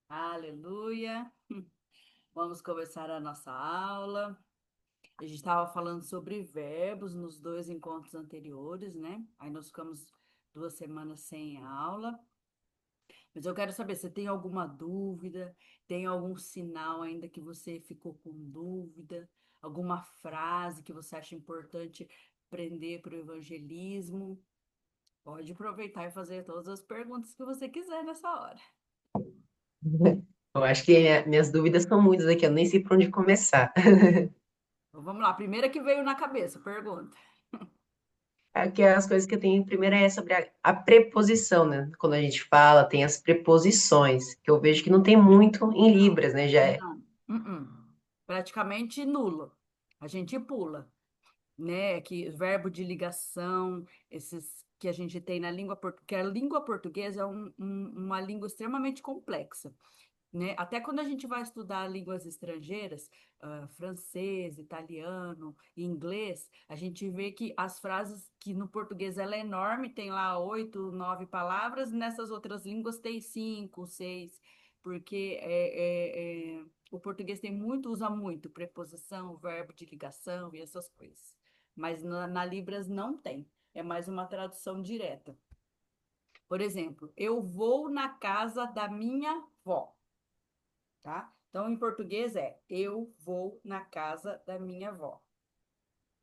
Aleluia. Vamos começar a nossa aula. A gente estava falando sobre verbos nos dois encontros anteriores, né? Aí nós ficamos 2 semanas sem aula. Mas eu quero saber, você tem alguma dúvida? Tem algum sinal ainda que você ficou com dúvida? Alguma frase que você acha importante aprender para o evangelismo? Pode aproveitar e fazer todas as perguntas que você quiser nessa hora. Eu acho que minhas dúvidas são muitas aqui, eu nem sei por onde começar. Então, vamos lá, a primeira que veio na cabeça, pergunta. Aqui as coisas que eu tenho, primeiro é sobre a preposição, né? Quando a gente fala, tem as preposições, que eu vejo que não tem muito em Libras, né? Já é. Não. Uh-uh. Praticamente nulo. A gente pula, né? Que verbo de ligação, esses que a gente tem na língua portuguesa, que a língua portuguesa é uma língua extremamente complexa, né? Até quando a gente vai estudar línguas estrangeiras, francês, italiano, inglês, a gente vê que as frases que no português ela é enorme, tem lá 8, 9 palavras, nessas outras línguas tem 5, 6, porque o português tem muito, usa muito preposição, verbo de ligação e essas coisas. Mas na Libras não tem. É mais uma tradução direta. Por exemplo, eu vou na casa da minha avó, tá? Então, em português é eu vou na casa da minha avó.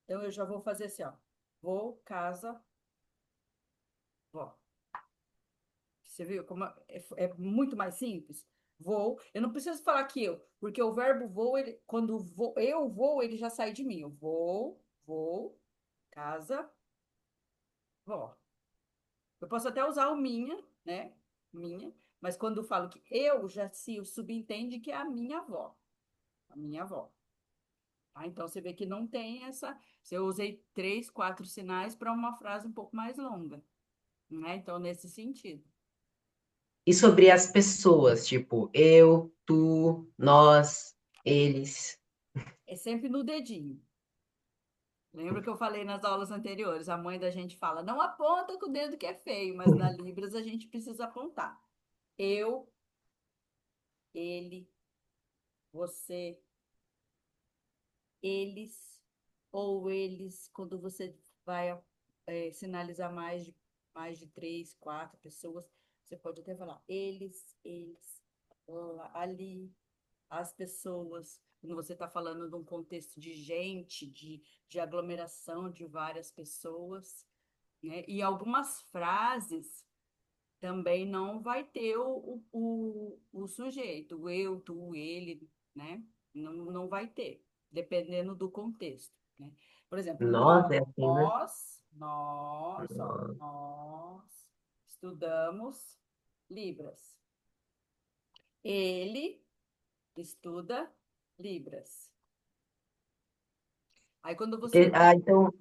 Então, eu já vou fazer assim, ó. Vou, casa, vó. Você viu como é muito mais simples? Vou. Eu não preciso falar que eu, porque o verbo vou, quando eu vou, ele já sai de mim. Eu vou, casa, vó. Eu posso até usar o minha, né? Minha, mas quando eu falo que eu, já se subentende que é a minha avó. A minha avó. Tá? Então você vê que não tem essa. Eu usei 3, 4 sinais para uma frase um pouco mais longa, né? Então, nesse sentido. E sobre as pessoas, tipo, eu, tu, nós, eles. É sempre no dedinho. Lembra que eu falei nas aulas anteriores? A mãe da gente fala, não aponta com o dedo que é feio, mas na Libras a gente precisa apontar. Eu, ele, você, eles, ou eles, quando você vai sinalizar mais de 3, 4 pessoas, você pode até falar eles, lá, ali, as pessoas. Quando você está falando de um contexto de gente, de aglomeração de várias pessoas, né? E algumas frases também não vai ter o sujeito, o eu, tu, ele, né? Não vai ter, dependendo do contexto, né? Por exemplo, Nós é assim, né? nós estudamos Libras. Ele estuda Libras. Aí quando você Ah, tem. então,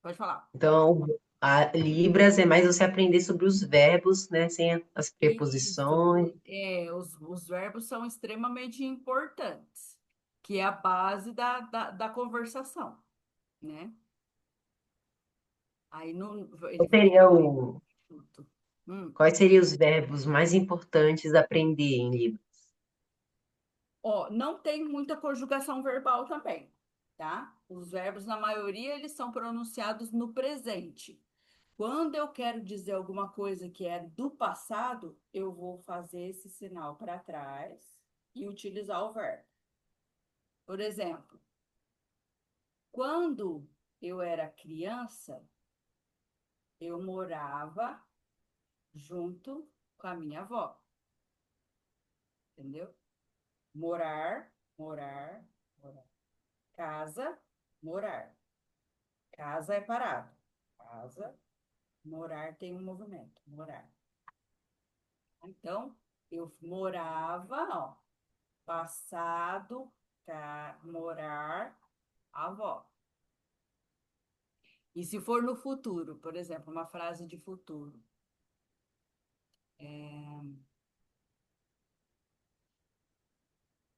Pode falar. então, a Libras é mais você aprender sobre os verbos, né? Sem as preposições. Isso, os verbos são extremamente importantes, que é a base da conversação, né? Aí não, ele Qual vai seria falar o, junto. Hum. quais seriam os verbos mais importantes a aprender em Libras? Ó, não tem muita conjugação verbal também, tá? Os verbos, na maioria, eles são pronunciados no presente. Quando eu quero dizer alguma coisa que é do passado, eu vou fazer esse sinal para trás e utilizar o verbo. Por exemplo, quando eu era criança, eu morava junto com a minha avó, entendeu? Morar, morar, morar. Casa, morar. Casa é parado. Casa, morar tem um movimento, morar. Então, eu morava, ó, passado, morar, avó. E se for no futuro, por exemplo, uma frase de futuro.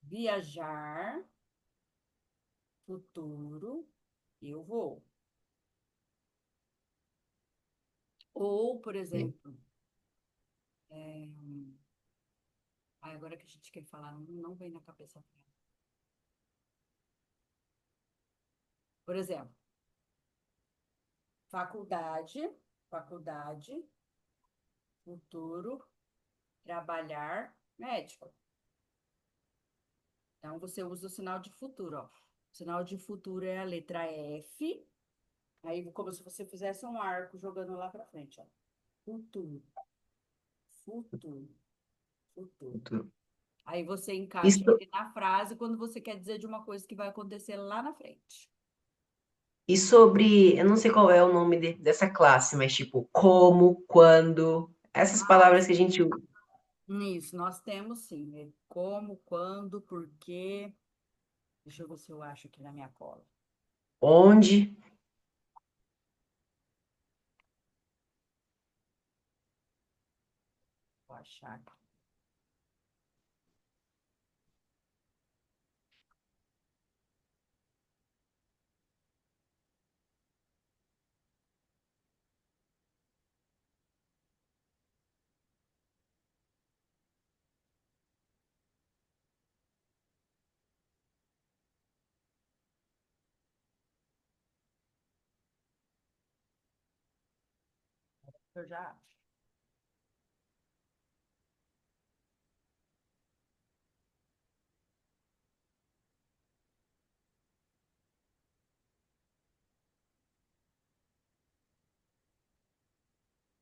Viajar, futuro, eu vou. Ou, por exemplo, Aí agora que a gente quer falar, não vem na cabeça. Por exemplo, faculdade, faculdade, futuro, trabalhar, médico. Então você usa o sinal de futuro, ó. O sinal de futuro é a letra F, aí como se você fizesse um arco jogando lá para frente, ó. Futuro, futuro, futuro. Aí você encaixa Isso, ele na frase quando você quer dizer de uma coisa que vai acontecer lá na frente. e sobre, eu não sei qual é o nome dessa classe, mas tipo, como, quando, essas Ah, palavras que a gente usa. isso, nós temos sim, né? Como, quando, por quê. Deixa eu ver se eu acho aqui na minha cola. Onde, Vou achar aqui. Eu já acho.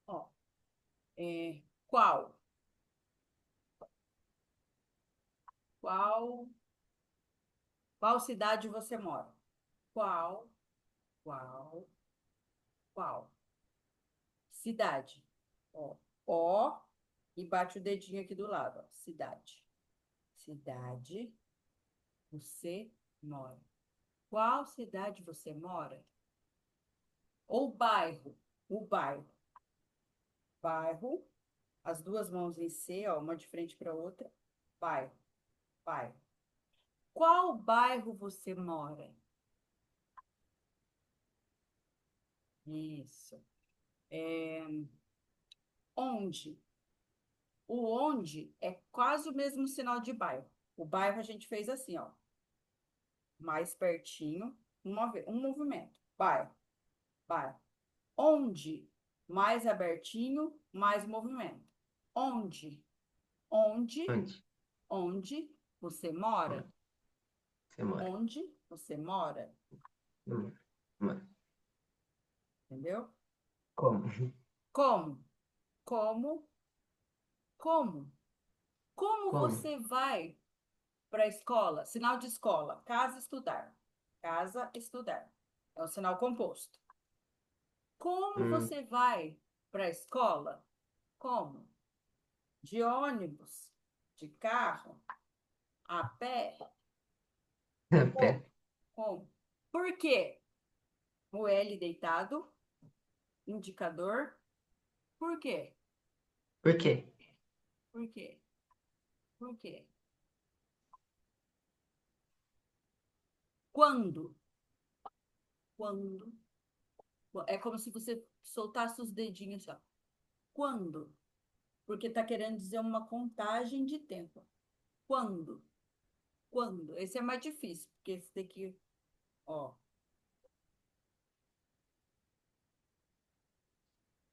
Ó, qual? Qual? Qual cidade você mora? Qual? Qual? Qual? Cidade. Ó, e bate o dedinho aqui do lado, ó. Cidade. Cidade, você mora. Qual cidade você mora? Ou bairro? O bairro. Bairro, as duas mãos em C, ó, uma de frente para a outra. Bairro, bairro. Qual bairro você mora? Isso. É, onde? O onde é quase o mesmo sinal de bairro. O bairro a gente fez assim, ó, mais pertinho, um movimento. Bairro, bairro. Onde? Mais abertinho, mais movimento. Onde? Onde? onde, Onde você mora? onde você mora. Onde você mora? Hum, hum. Entendeu? Como? Como? Como? Como? Como Como? você vai para a escola? Sinal de escola. Casa, estudar. Casa, estudar. É um sinal composto. Como Hum, você vai para a escola? Como? De ônibus? De carro? A pé? Como? pera, Como? Por quê? O L deitado, indicador. Por quê? por quê? Por quê? Por quê? Quando? Quando? É como se você soltasse os dedinhos, assim, ó. Quando? Porque tá querendo dizer uma contagem de tempo. Quando? Quando? Esse é mais difícil, porque você tem que, ó,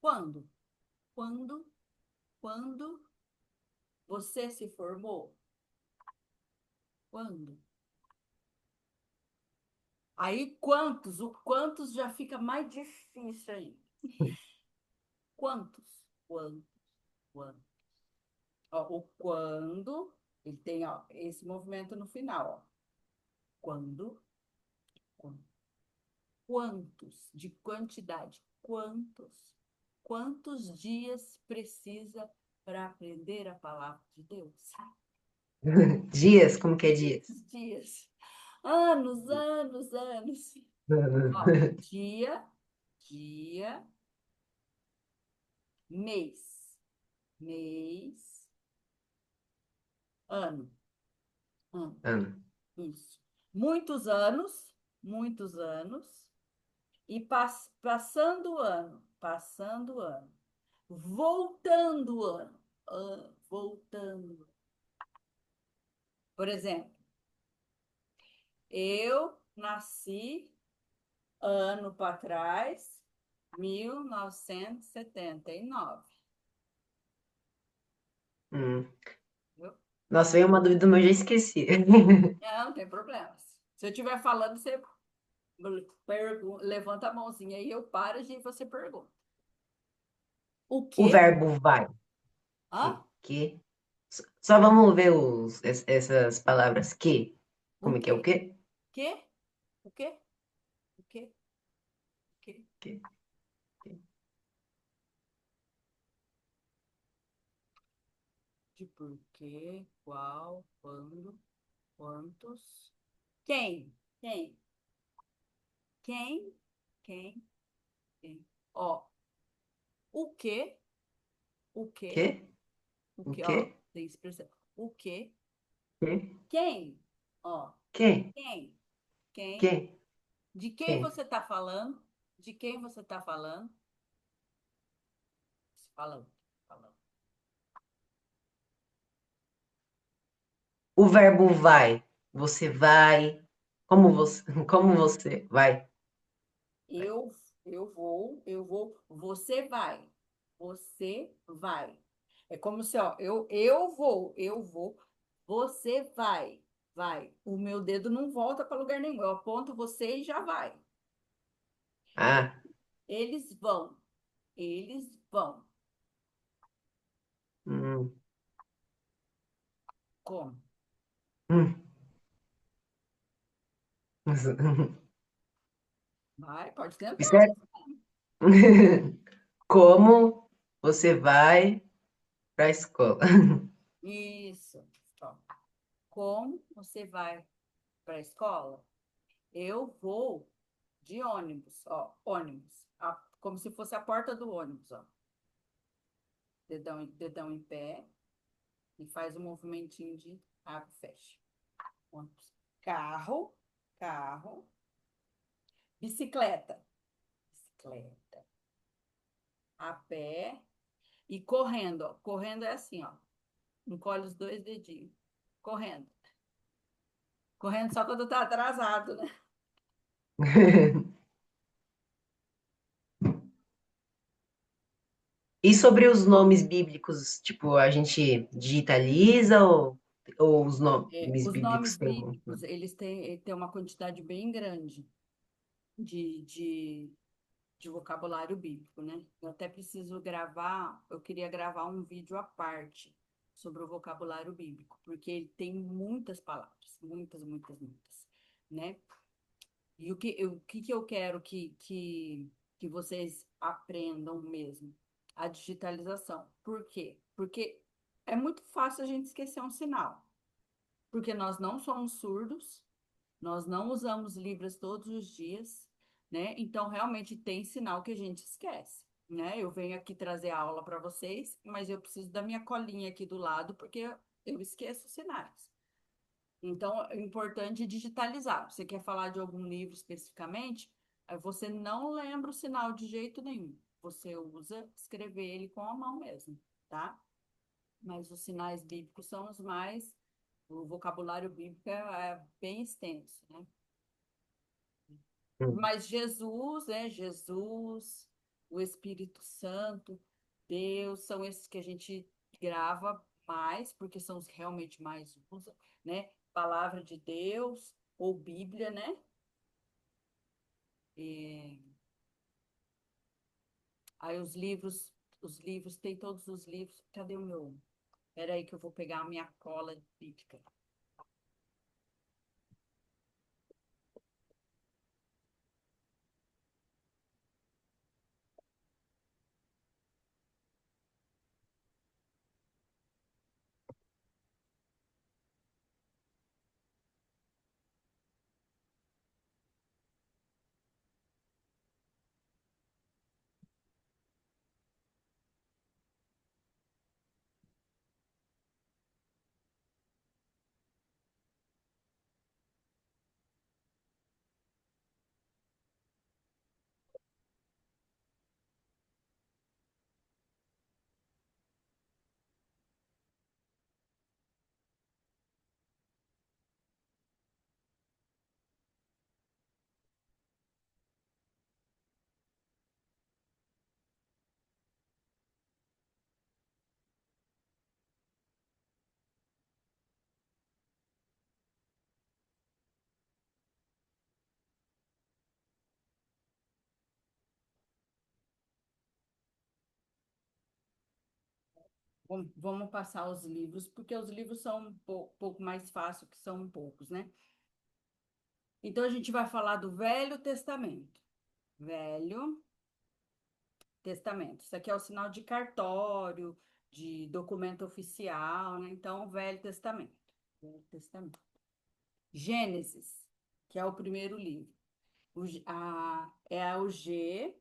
quando? Quando? Quando você se formou? Quando? Aí quantos? O quantos já fica mais difícil aí. Quantos? Quantos? Quantos? Ó, o quando, ele tem, ó, esse movimento no final, ó. Quando? Quando? Quantos? De quantidade. Quantos? Quantos dias precisa para aprender a palavra de Deus? Dias, como que é dias? Dias. Anos, anos, anos. Ó, dia, dia, mês, mês, ano, ano. Ano. Isso. Muitos anos, e passando o ano, passando o ano, voltando o ano, voltando. Por exemplo, eu nasci ano para trás, 1979. Hum. Viu? Nossa, veio uma dúvida, mas eu já esqueci. Não, não tem problema. Se eu estiver falando, você levanta a mãozinha aí, eu paro e você pergunta. O O quê? verbo vai. Hã? Que. Só vamos ver essas palavras que. O Como é que é o quê? quê? Quê? O quê? O quê? O quê? Que, que. De porquê, qual, quando, quantos. Quem? Quem? Quem? Quem? Quem? Ó, o quê? O quê? Que? O O quê? Ó, quê? tem expressão. O quê? Que? Quem? Ó, Que? quem? Quem? Que? De quem Que? você está falando? De quem você está falando? Falando, falando. O verbo vai. Você vai. Como você, como você vai? Eu, você vai. Você vai. É como se, ó, eu vou, você vai, vai. O meu dedo não volta para lugar nenhum. Eu aponto você e já vai. E- Ah. Eles vão, eles vão. Hum, Como? hum. Vai, pode tentar. Isso é. Como você vai para a escola? Isso. Ó. Como você vai para a escola? Eu vou de ônibus, ó, ônibus. Como se fosse a porta do ônibus, ó. Dedão em pé e faz um movimentinho de abre e fecha. Ônibus. Carro, carro. Bicicleta, bicicleta. A pé e correndo, ó. Correndo é assim, ó. Encolhe os dois dedinhos. Correndo. Correndo só quando tá atrasado, né? E sobre os nomes bíblicos, tipo, a gente digitaliza ou os É, nomes os bíblicos nomes têm. bíblicos, eles têm uma quantidade bem grande de, de, de vocabulário bíblico, né? Eu até preciso gravar, eu queria gravar um vídeo à parte sobre o vocabulário bíblico, porque ele tem muitas palavras, muitas, muitas, muitas, né? E o que eu quero que vocês aprendam mesmo? A digitalização. Por quê? Porque é muito fácil a gente esquecer um sinal, porque nós não somos surdos, nós não usamos Libras todos os dias, né? Então, realmente tem sinal que a gente esquece, né? Eu venho aqui trazer a aula para vocês, mas eu preciso da minha colinha aqui do lado, porque eu esqueço os sinais. Então, é importante digitalizar. Você quer falar de algum livro especificamente? Você não lembra o sinal de jeito nenhum. Você usa escrever ele com a mão mesmo, tá? Mas os sinais bíblicos são os mais. O vocabulário bíblico é bem extenso, né? Hum, Mas Jesus, né? Jesus, o Espírito Santo, Deus, são esses que a gente grava mais, porque são os que realmente mais usa, né? Palavra de Deus ou Bíblia, né? E, aí os livros, tem todos os livros. Cadê o meu? Espera aí que eu vou pegar a minha cola bíblica. Vamos passar os livros, porque os livros são um pouco mais fácil, que são poucos, né? Então, a gente vai falar do Velho Testamento. Velho Testamento. Isso aqui é o sinal de cartório, de documento oficial, né? Então, Velho Testamento. Velho Testamento. Gênesis, que é o primeiro livro. É o G,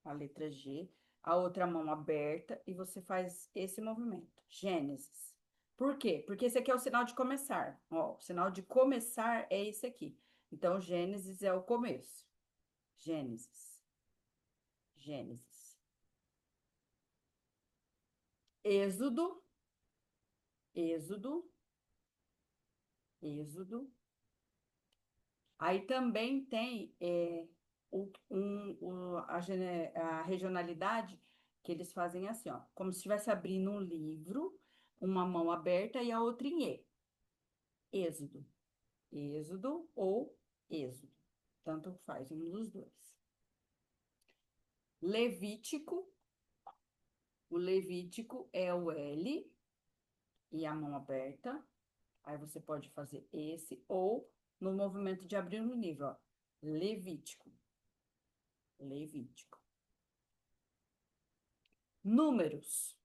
a letra G, a outra mão aberta, e você faz esse movimento. Gênesis. Por quê? Porque esse aqui é o sinal de começar. Ó, o sinal de começar é esse aqui. Então, Gênesis é o começo. Gênesis. Gênesis. Êxodo. Êxodo. Êxodo. Aí também tem a regionalidade que eles fazem assim, ó, como se estivesse abrindo um livro, uma mão aberta e a outra em E. Êxodo. Êxodo ou Êxodo. Tanto faz um dos dois. Levítico. O Levítico é o L e a mão aberta. Aí você pode fazer esse ou no movimento de abrir um livro, ó. Levítico. Levítico. Números.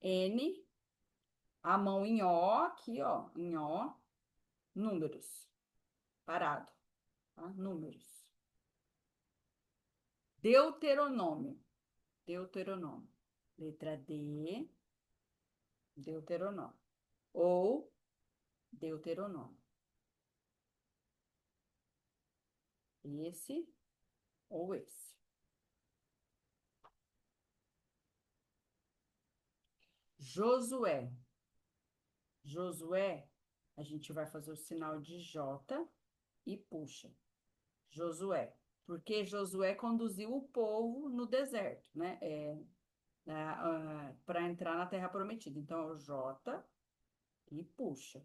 N, a mão em O, aqui, ó, em O, números, parado, tá? Números. Deuteronômio, Deuteronômio. Letra D, Deuteronômio. Ou Deuteronômio. Esse ou esse. Josué. Josué, a gente vai fazer o sinal de J e puxa. Josué. Porque Josué conduziu o povo no deserto, né? Para entrar na Terra Prometida. Então, é o J e puxa.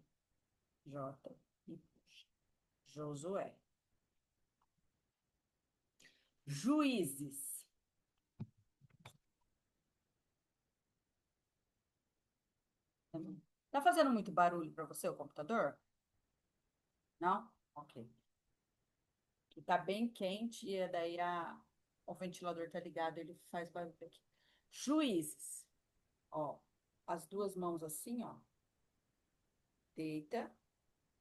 J e puxa. Josué. Juízes. Tá fazendo muito barulho para você o computador? Não? Ok. Que tá bem quente e daí o ventilador tá ligado, ele faz barulho aqui. Juízes. Ó, as duas mãos assim, ó. Deita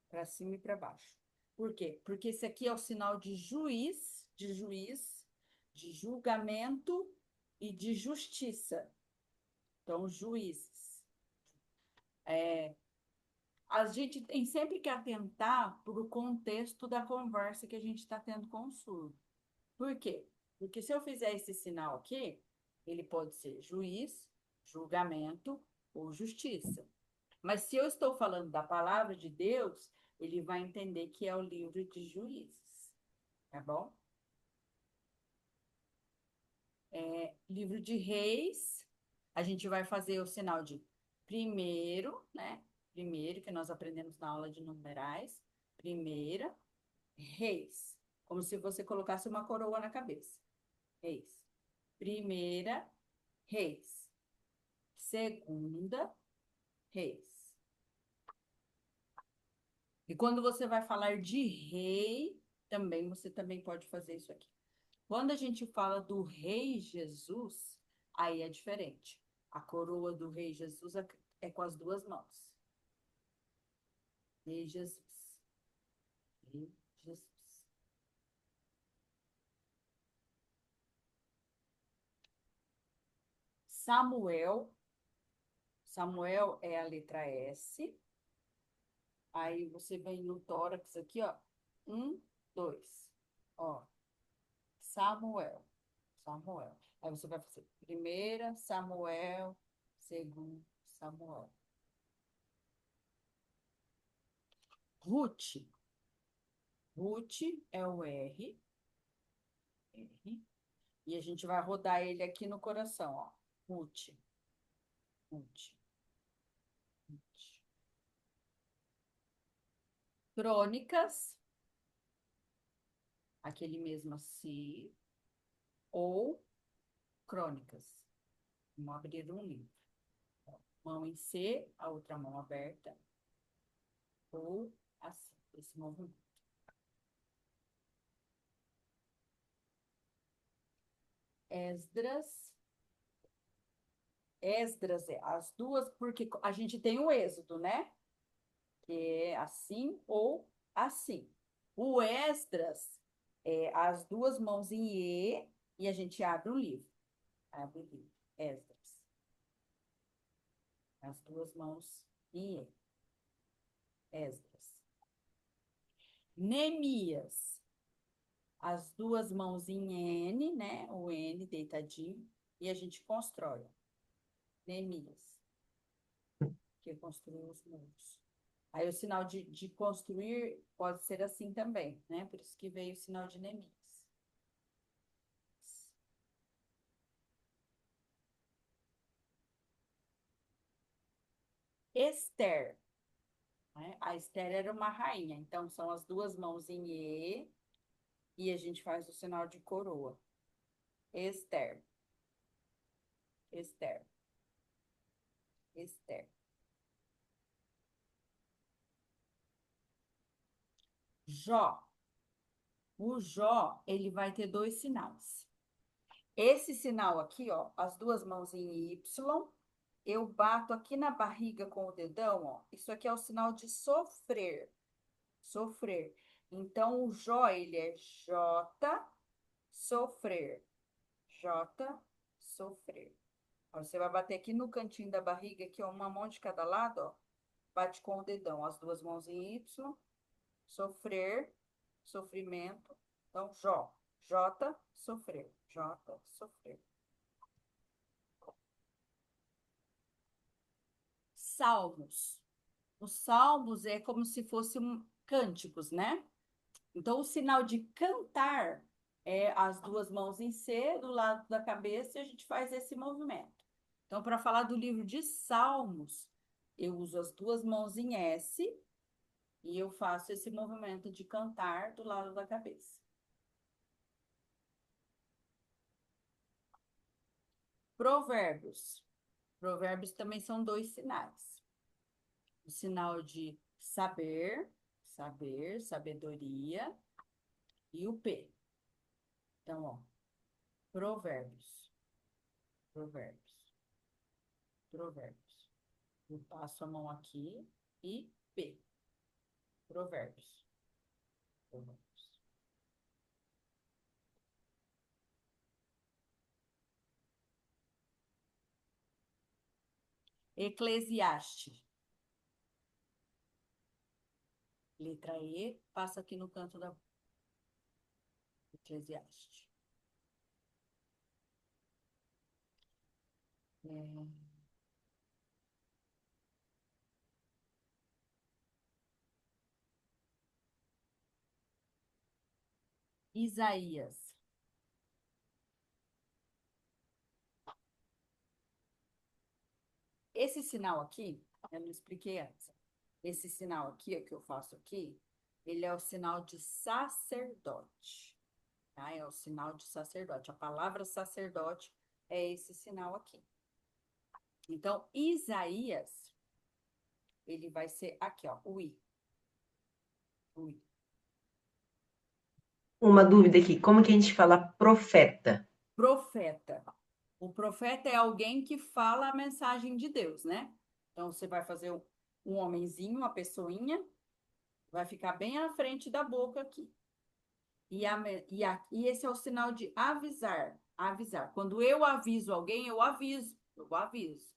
para cima e para baixo. Por quê? Porque esse aqui é o sinal de juiz, de julgamento e de justiça. Então, juízes. A gente tem sempre que atentar para o contexto da conversa que a gente está tendo com o surdo. Por quê? Porque se eu fizer esse sinal aqui, ele pode ser juiz, julgamento ou justiça. Mas se eu estou falando da palavra de Deus, ele vai entender que é o livro de Juízes, tá bom? Livro de Reis, a gente vai fazer o sinal de primeiro, né? Primeiro, que nós aprendemos na aula de numerais. Primeira, Reis. Como se você colocasse uma coroa na cabeça. Reis. Primeira, Reis. Segunda, Reis. E quando você vai falar de rei, também você também pode fazer isso aqui. Quando a gente fala do Rei Jesus, aí é diferente. A coroa do Rei Jesus é com as duas mãos. Rei Jesus. Rei Jesus. Samuel. Samuel é a letra S. Aí você vem no tórax aqui, ó. Um, dois. Ó. Samuel. Samuel. Aí você vai fazer primeira, Samuel, segundo, Samuel. Ruth. Ruth é o R. R. E a gente vai rodar ele aqui no coração, ó. Ruth. Ruth. Ruth. Crônicas. Aquele mesmo assim. Ou crônicas. Vamos abrir um livro. mão em C, a outra mão aberta, ou assim, esse movimento. Esdras. Esdras é as duas, porque a gente tem o êxodo, né? Que é assim ou assim. O Esdras é as duas mãos em E e a gente abre o livro. Abre o livro. Esdras. As duas mãos em E. Esdras. Neemias. As duas mãos em N, né? O N deitadinho. E a gente constrói. Neemias. Que construiu os muros. Aí o sinal de construir pode ser assim também, né? Por isso que veio o sinal de Neemias. Esther, né? A Esther era uma rainha, então são as duas mãos em e a gente faz o sinal de coroa. Esther, Esther, Esther. Jó. O Jó, ele vai ter dois sinais. Esse sinal aqui, ó, as duas mãos em Y, eu bato aqui na barriga com o dedão, ó. Isso aqui é o sinal de sofrer. Sofrer. Então, o Jó, ele é J, sofrer. J, sofrer. Ó, você vai bater aqui no cantinho da barriga, aqui, ó, uma mão de cada lado, ó. Bate com o dedão, as duas mãos em Y, sofrer, sofrimento. Então, Jó, J, sofrer. J, sofrer. Salmos. Os salmos é como se fossem cânticos, né? Então, o sinal de cantar é as duas mãos em C, do lado da cabeça, e a gente faz esse movimento. Então, para falar do livro de Salmos, eu uso as duas mãos em S e eu faço esse movimento de cantar do lado da cabeça. Provérbios. Provérbios também são dois sinais. O sinal de saber, saber, sabedoria, e o P. Então, ó, provérbios, provérbios, provérbios. Eu passo a mão aqui e P. Provérbios. Provérbios. Eclesiastes. Letra E, passa aqui no canto da Eclesiastes. É... Isaías. Esse sinal aqui, eu não expliquei antes. Esse sinal aqui, o que eu faço aqui, ele é o sinal de sacerdote. Tá? É o sinal de sacerdote. A palavra sacerdote é esse sinal aqui. Então, Isaías, ele vai ser aqui, ó, o I. O I. Uma dúvida aqui, como que a gente fala profeta? Profeta. O profeta é alguém que fala a mensagem de Deus, né? Então, você vai fazer um homenzinho, uma pessoinha, vai ficar bem à frente da boca aqui. E esse é o sinal de avisar, avisar. Quando eu aviso alguém, eu aviso, eu aviso.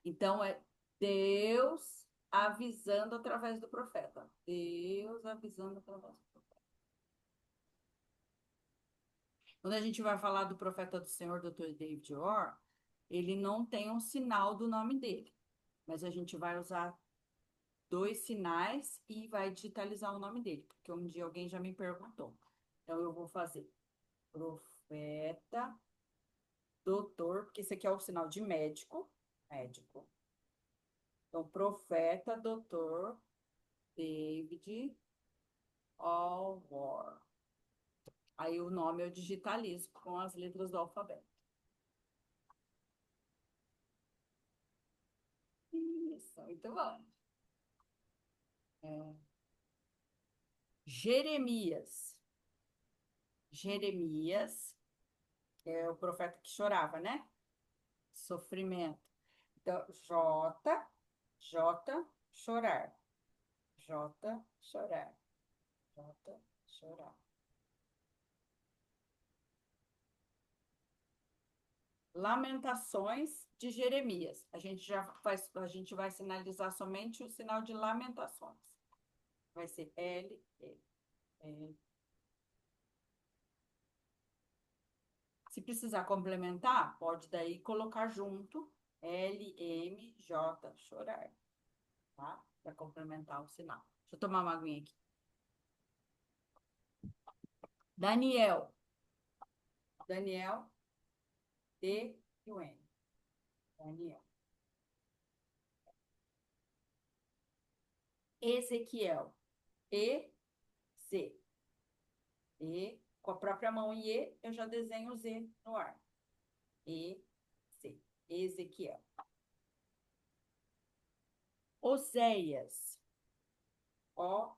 Então, é Deus avisando através do profeta. Deus avisando através do profeta. Quando a gente vai falar do profeta do Senhor, Dr. David Orr, ele não tem um sinal do nome dele, mas a gente vai usar dois sinais e vai digitalizar o nome dele, porque um dia alguém já me perguntou. Então, eu vou fazer profeta, doutor, porque esse aqui é o sinal de médico, médico. Então, profeta, doutor, David Orr. Aí o nome eu digitalizo com as letras do alfabeto. muito bom. É, Jeremias. Jeremias é o profeta que chorava, né? Sofrimento. Então, J, chorar. J, chorar. J, chorar. Lamentações de Jeremias. A gente vai sinalizar somente o sinal de lamentações. Vai ser L, E, L. Se precisar complementar, pode daí colocar junto L, M, J, chorar, tá? Para complementar o sinal. Deixa eu tomar uma aguinha aqui. Daniel. Daniel, D e o N. Daniel. Ezequiel. E, Z. E, com a própria mão em E, eu já desenho o Z no ar. E, Z. Ezequiel. Oséias. O,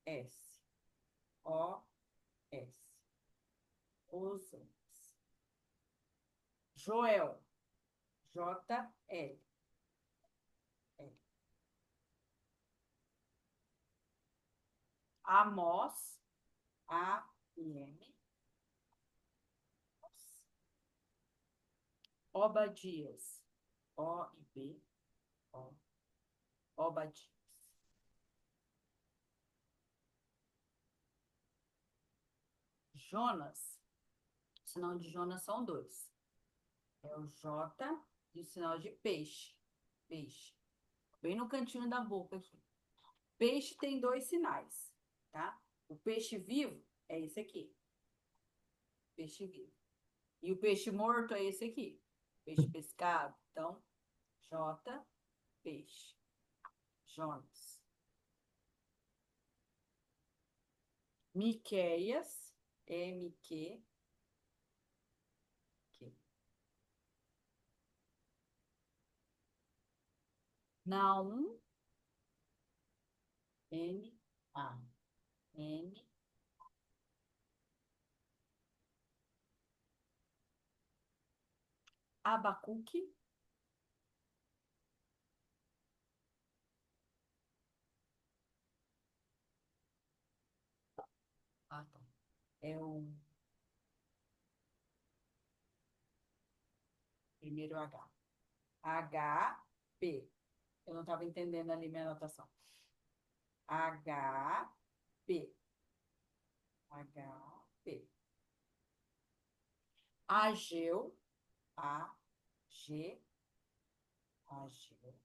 S. O, S. Oséias. Joel. J, L. L. Amós. A, I, M. Obadias. O, I, B. O. Obadias. Jonas. O sinal de Jonas são dois. É o J e o sinal de peixe. Peixe. Bem no cantinho da boca aqui. Peixe tem dois sinais, tá? O peixe vivo é esse aqui. Peixe vivo. E o peixe morto é esse aqui. Peixe pescado. Então, J, peixe. Jonas. Miqueias, M-Q. Naum, N-A. N. Abacuque. Ah, tá. É o primeiro H. H, P. Eu não estava entendendo ali minha anotação. H, P. H, P. Ageu, A, G, Ageu.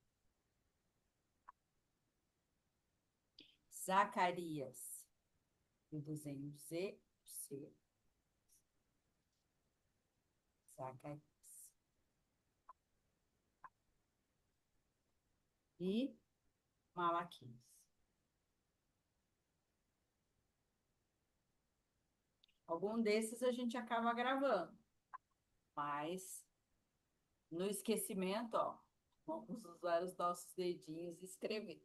Zacarias. Eu desenho Z, C. Zacarias. E Malaquias. Algum desses a gente acaba gravando, mas no esquecimento, ó, vamos usar os nossos dedinhos e escrever.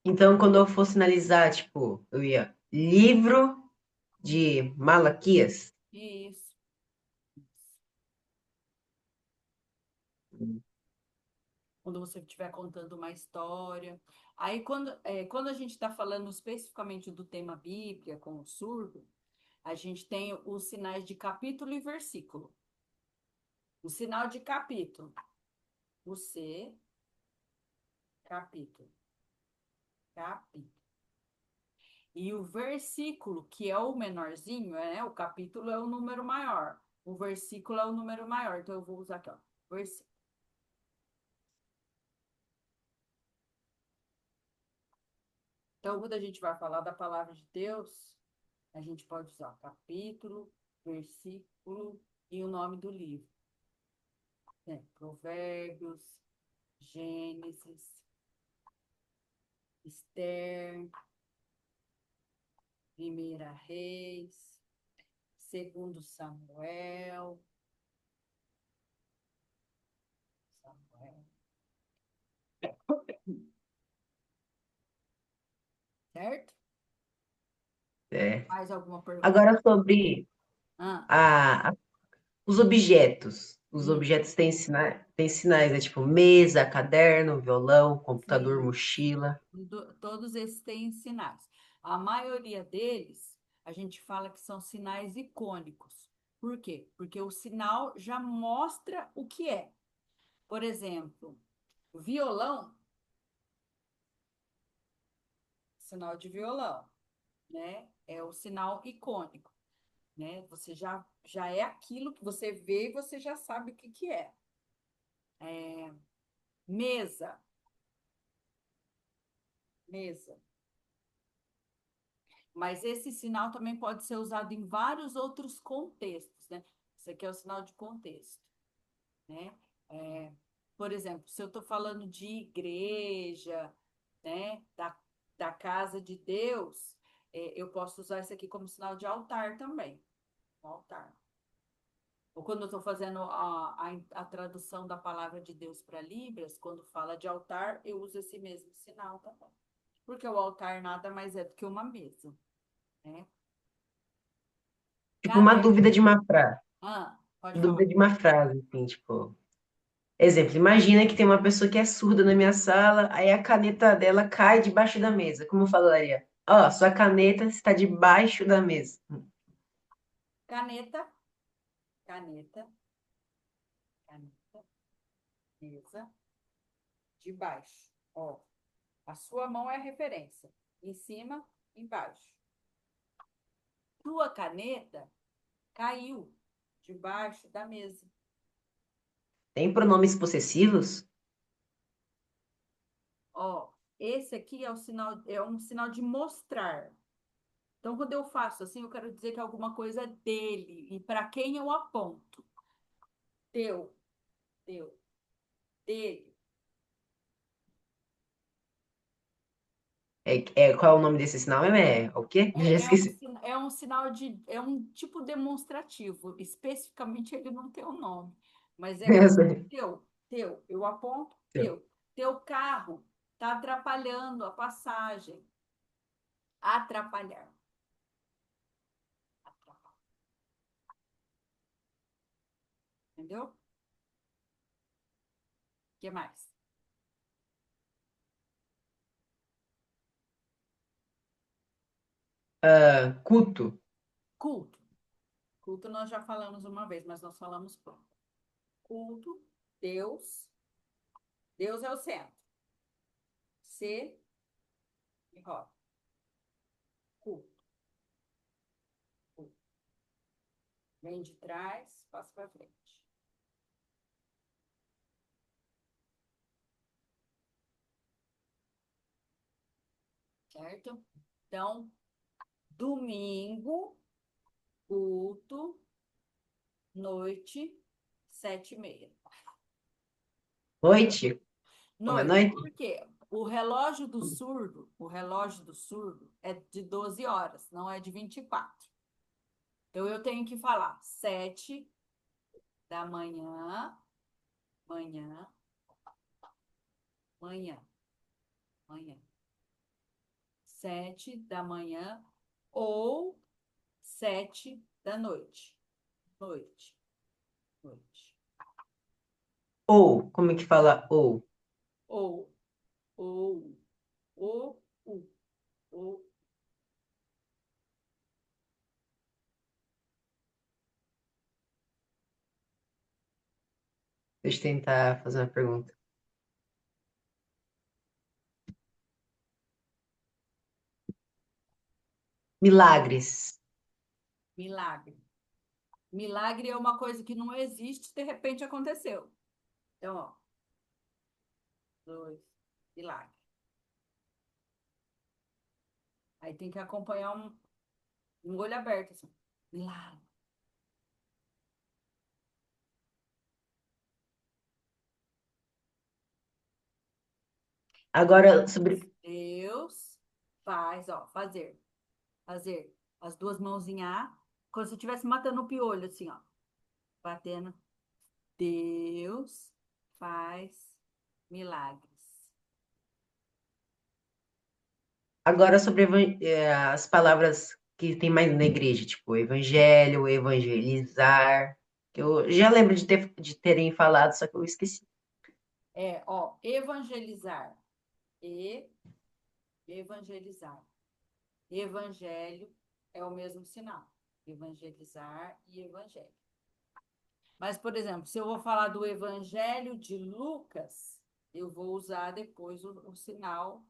Então, quando eu for sinalizar, tipo, eu ia livro de Malaquias. Isso. Quando você estiver contando uma história. Aí, quando a gente está falando especificamente do tema Bíblia com o surdo, a gente tem os sinais de capítulo e versículo. O sinal de capítulo, o C, capítulo, capítulo. E o versículo, que é o menorzinho, o capítulo é o número maior. O versículo é o número maior. Então, eu vou usar aqui, ó. Versículo. Então, quando a gente vai falar da palavra de Deus, a gente pode usar capítulo, versículo e o nome do livro. Provérbios, Gênesis, Esther, Primeira Reis, Segundo Samuel, Samuel. Mais alguma pergunta? Agora sobre Ah, a, os objetos. Os hum, objetos têm sinais, né? Tipo mesa, caderno, violão, computador, sim. mochila. Todos esses têm sinais. A maioria deles, a gente fala que são sinais icônicos. Por quê? Porque o sinal já mostra o que é. Por exemplo, violão, sinal de violão, né? É o sinal icônico, né? Você já é aquilo que você vê e você já sabe o que que é. Mesa, mesa. Mas esse sinal também pode ser usado em vários outros contextos, né? Isso aqui é o sinal de contexto, né? É, por exemplo, se eu estou falando de igreja, né? Da casa de Deus, eu posso usar isso aqui como sinal de altar também, um altar. Ou quando eu estou fazendo a tradução da palavra de Deus para Libras, quando fala de altar, eu uso esse mesmo sinal também. Porque o altar nada mais é do que uma mesa, né? Tipo, uma Caderno. dúvida de uma frase. Ah, pode falar. Dúvida de uma frase, assim, tipo. Exemplo, imagina que tem uma pessoa que é surda na minha sala, aí a caneta dela cai debaixo da mesa. Como eu falaria? Ó, sua caneta está debaixo da mesa. Caneta, caneta, caneta, mesa, de baixo. Ó, a sua mão é a referência. Em cima, embaixo. Sua caneta caiu debaixo da mesa. Tem pronomes possessivos? Ó, esse aqui é o sinal, é um sinal de mostrar. Então, quando eu faço assim, eu quero dizer que alguma coisa é dele e para quem eu aponto. Teu, teu, dele. Qual é o nome desse sinal? É o quê? Já esqueci. É um sinal de, é um tipo demonstrativo. Especificamente, ele não tem o um nome, mas é como teu, teu. Eu aponto teu. Teu carro está atrapalhando a passagem. Atrapalhar. Atrapalhar. Entendeu? O que mais? Culto. Culto. Culto nós já falamos uma vez, mas nós falamos pronto. Culto, Deus. Deus é o centro. C e roda. Culto, culto. Vem de trás, passa para frente. Certo? Então, domingo, culto, noite, 7h30. Noite. Como é Noite, noite? por quê? O relógio do surdo é de 12 horas, não é de 24. Então, eu tenho que falar 7 da manhã, manhã, manhã, manhã. 7 da manhã ou 7 da noite. Noite, noite. Ou, como é que fala ou? Ou, ou, ou, ou. Deixa eu tentar fazer uma pergunta. Milagres. Milagre. Milagre é uma coisa que não existe, de repente aconteceu. Então, ó, dois, milagre. Aí tem que acompanhar um olho aberto, assim. Milagre. Agora, sobre. Deus faz, ó, fazer, fazer. As duas mãos em A, como se estivesse matando o piolho, assim, ó. Batendo. Deus faz milagres. Agora sobre as palavras que tem mais na igreja, tipo evangelho, evangelizar. Que eu já lembro de terem falado, só que eu esqueci. Ó, evangelizar. E evangelizar. Evangelho é o mesmo sinal. Evangelizar e evangelho. Mas, por exemplo, se eu vou falar do Evangelho de Lucas, eu vou usar depois o sinal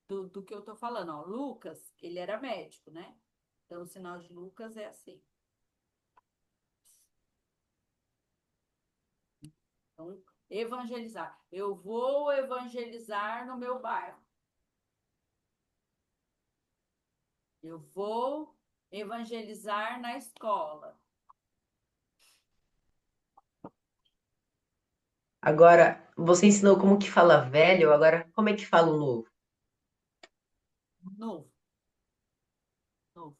do que eu estou falando. Ó, Lucas, ele era médico, né? Então, o sinal de Lucas é assim. Então, evangelizar. Eu vou evangelizar no meu bairro. Eu vou evangelizar na escola. Agora, você ensinou como que fala velho, agora como é que fala o novo? Novo, novo,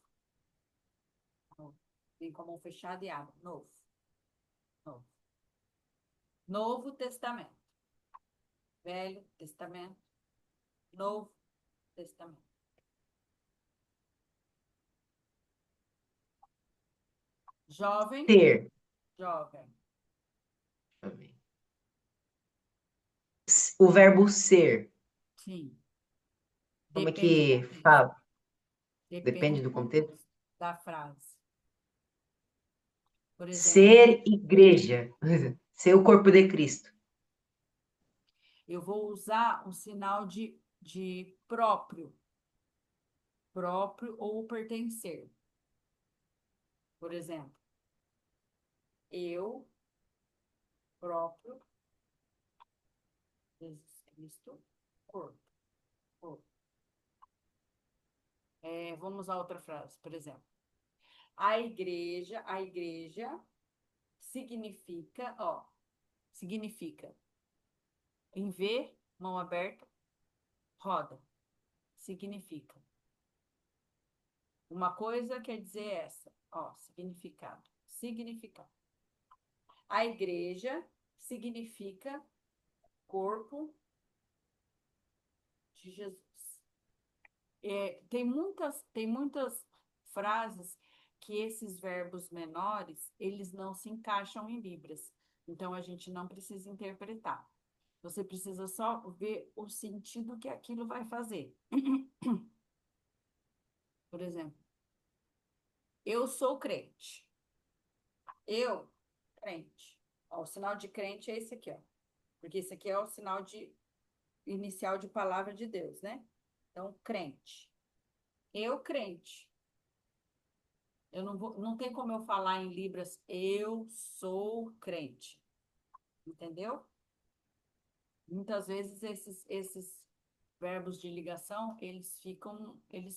novo. Vem com a mão fechada e abre. Novo, novo. Novo Testamento. Velho Testamento. Novo Testamento. Jovem, Ter. jovem. O verbo ser. Sim. Como é Depende do que contexto. fala? Depende Depende do do contexto. contexto da frase. Por exemplo, Ser igreja. Ser o corpo de Cristo. eu vou usar um sinal de próprio, próprio ou pertencer. Por exemplo, eu, próprio, Jesus Cristo, corpo. Corpo. Vamos usar outra frase, por exemplo. A igreja significa, ó, significa em V, mão aberta, roda. Significa. Uma coisa quer dizer essa, ó, significado. Significado. A igreja significa corpo de Jesus. Tem muitas frases que esses verbos menores, eles não se encaixam em Libras. Então, a gente não precisa interpretar. Você precisa só ver o sentido que aquilo vai fazer. Por exemplo, eu sou crente. Eu, crente. Ó, o sinal de crente é esse aqui, ó. Porque esse aqui é o sinal de inicial de palavra de Deus, né? Então, crente. Eu, crente. Não tem como eu falar em Libras, eu sou crente. Entendeu? Muitas vezes esses verbos de ligação, eles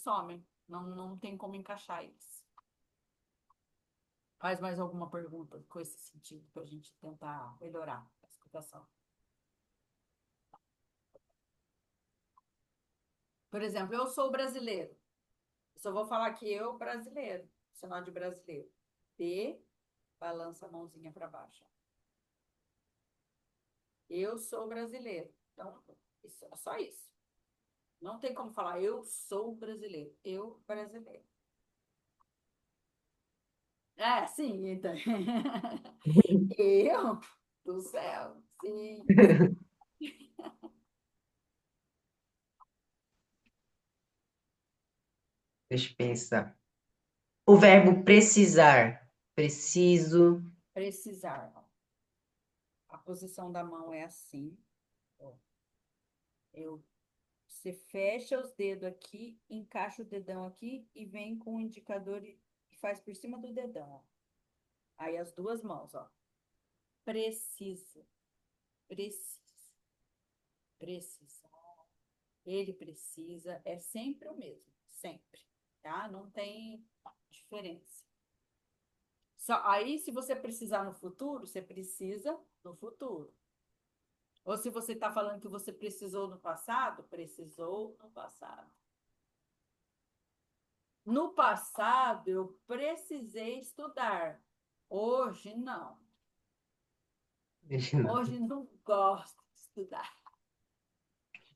somem. Não tem como encaixar eles. Faz mais alguma pergunta com esse sentido para a gente tentar melhorar a explicação. Por exemplo, eu sou brasileiro. Eu só vou falar que eu, brasileiro. Sinal de brasileiro. B, balança a mãozinha para baixo. Eu sou brasileiro. Então, só isso. Não tem como falar eu sou brasileiro. Eu, brasileiro. Sim, então. Eu do céu. Sim. Deixa eu pensar. O verbo precisar. Preciso. Precisar. A posição da mão é assim. Ó. Eu, você fecha os dedos aqui, encaixa o dedão aqui e vem com o indicador e faz por cima do dedão. Ó. Aí as duas mãos, ó. Precisa. Precisa. Precisa. Ele precisa. É sempre o mesmo. Sempre. Tá? Não tem diferença. Aí, se você precisar no futuro, você precisa no futuro. Ou se você está falando que você precisou no passado, precisou no passado. No passado, eu precisei estudar. Hoje, não. Hoje, não gosto de estudar.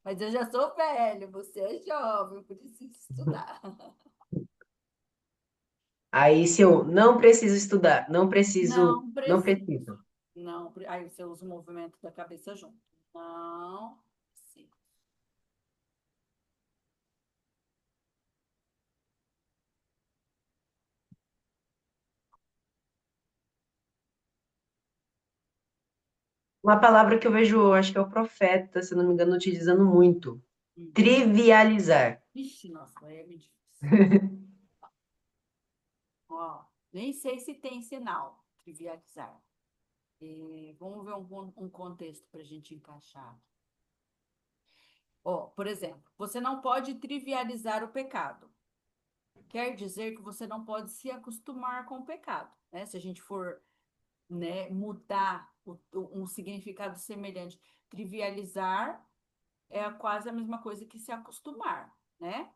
Mas eu já sou velho, você é jovem, eu preciso estudar. Aí se eu não preciso estudar, não preciso, Não não precisa. preciso. Não, aí você usa o movimento da cabeça junto. Não precisa. Uma palavra que eu vejo, acho que é o profeta, se eu não me engano, utilizando muito. Hum. Trivializar. Ixi, nossa, aí é muito difícil. Ó, nem sei se tem sinal. Trivializar. Vamos ver um contexto para a gente encaixar. Ó, por exemplo, você não pode trivializar o pecado. Quer dizer que você não pode se acostumar com o pecado, né? Se a gente for, né, mudar um significado semelhante, trivializar é quase a mesma coisa que se acostumar, né?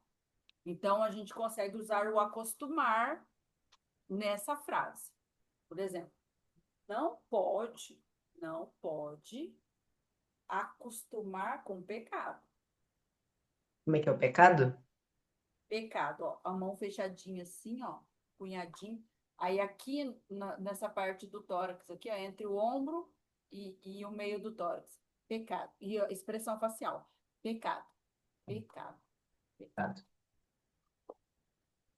Então a gente consegue usar o acostumar nessa frase. Por exemplo, não pode acostumar com o pecado. Como é que é o pecado? Pecado, ó, a mão fechadinha assim, ó, punhadinho. Aí aqui nessa parte do tórax, aqui, ó, entre o ombro e o meio do tórax. Pecado. E a expressão facial. Pecado, pecado, pecado. Pecado.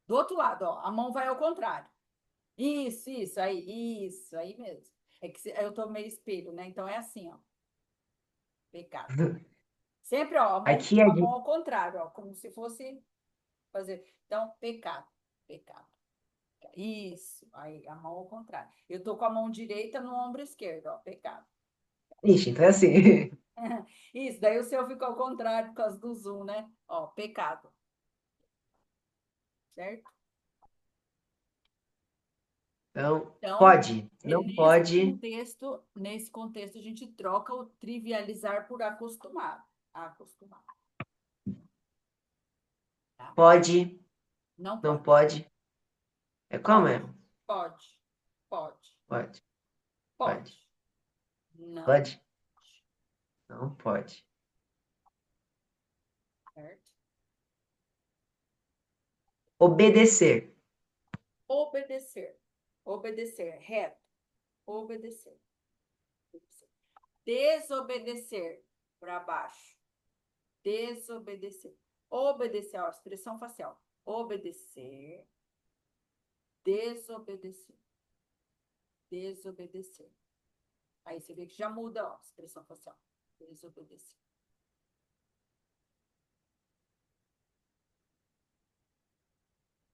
Do outro lado, ó, a mão vai ao contrário. Isso aí mesmo. É que eu tô meio espelho, né? Então é assim, ó, pecado. Sempre, ó, Aqui é a de... mão ao contrário, ó, como se fosse fazer. Então, pecado, pecado. Isso, aí a mão ao contrário. Eu tô com a mão direita no ombro esquerdo, ó, pecado. Ixi, então é assim. Isso, daí o seu fica ao contrário por causa do zoom, né? Ó, pecado, certo? Então, Então, pode, não pode, nesse contexto a gente troca o trivializar por acostumar. Acostumar, tá? pode, Não não pode. pode. É como Pode, é? pode, pode, Pode, pode, pode. Não, pode, não pode. certo? Obedecer. Obedecer. Obedecer, reto. Obedecer. Desobedecer para baixo. Desobedecer. Obedecer, ó, expressão facial. Obedecer. Desobedecer. Desobedecer. Aí você vê que já muda, ó, expressão facial. Desobedecer.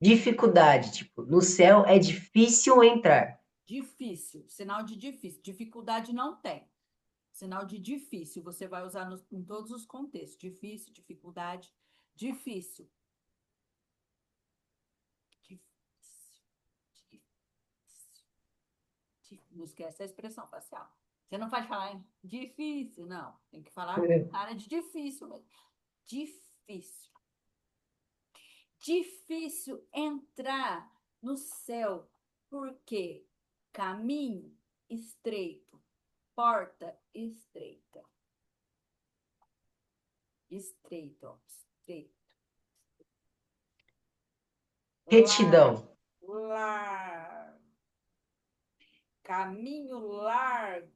Dificuldade, tipo, no céu é difícil entrar. Difícil. Sinal de difícil. Dificuldade não tem. Sinal de difícil. Você vai usar em todos os contextos. Difícil, dificuldade. Difícil. Difícil. Difícil. Não esquece a expressão facial. Você não pode falar difícil, não. Tem que falar área de difícil mesmo. Difícil. Difícil entrar no céu, porque caminho estreito, porta estreita. Estreito, ó, estreito. Largo, Retidão. largo. Caminho largo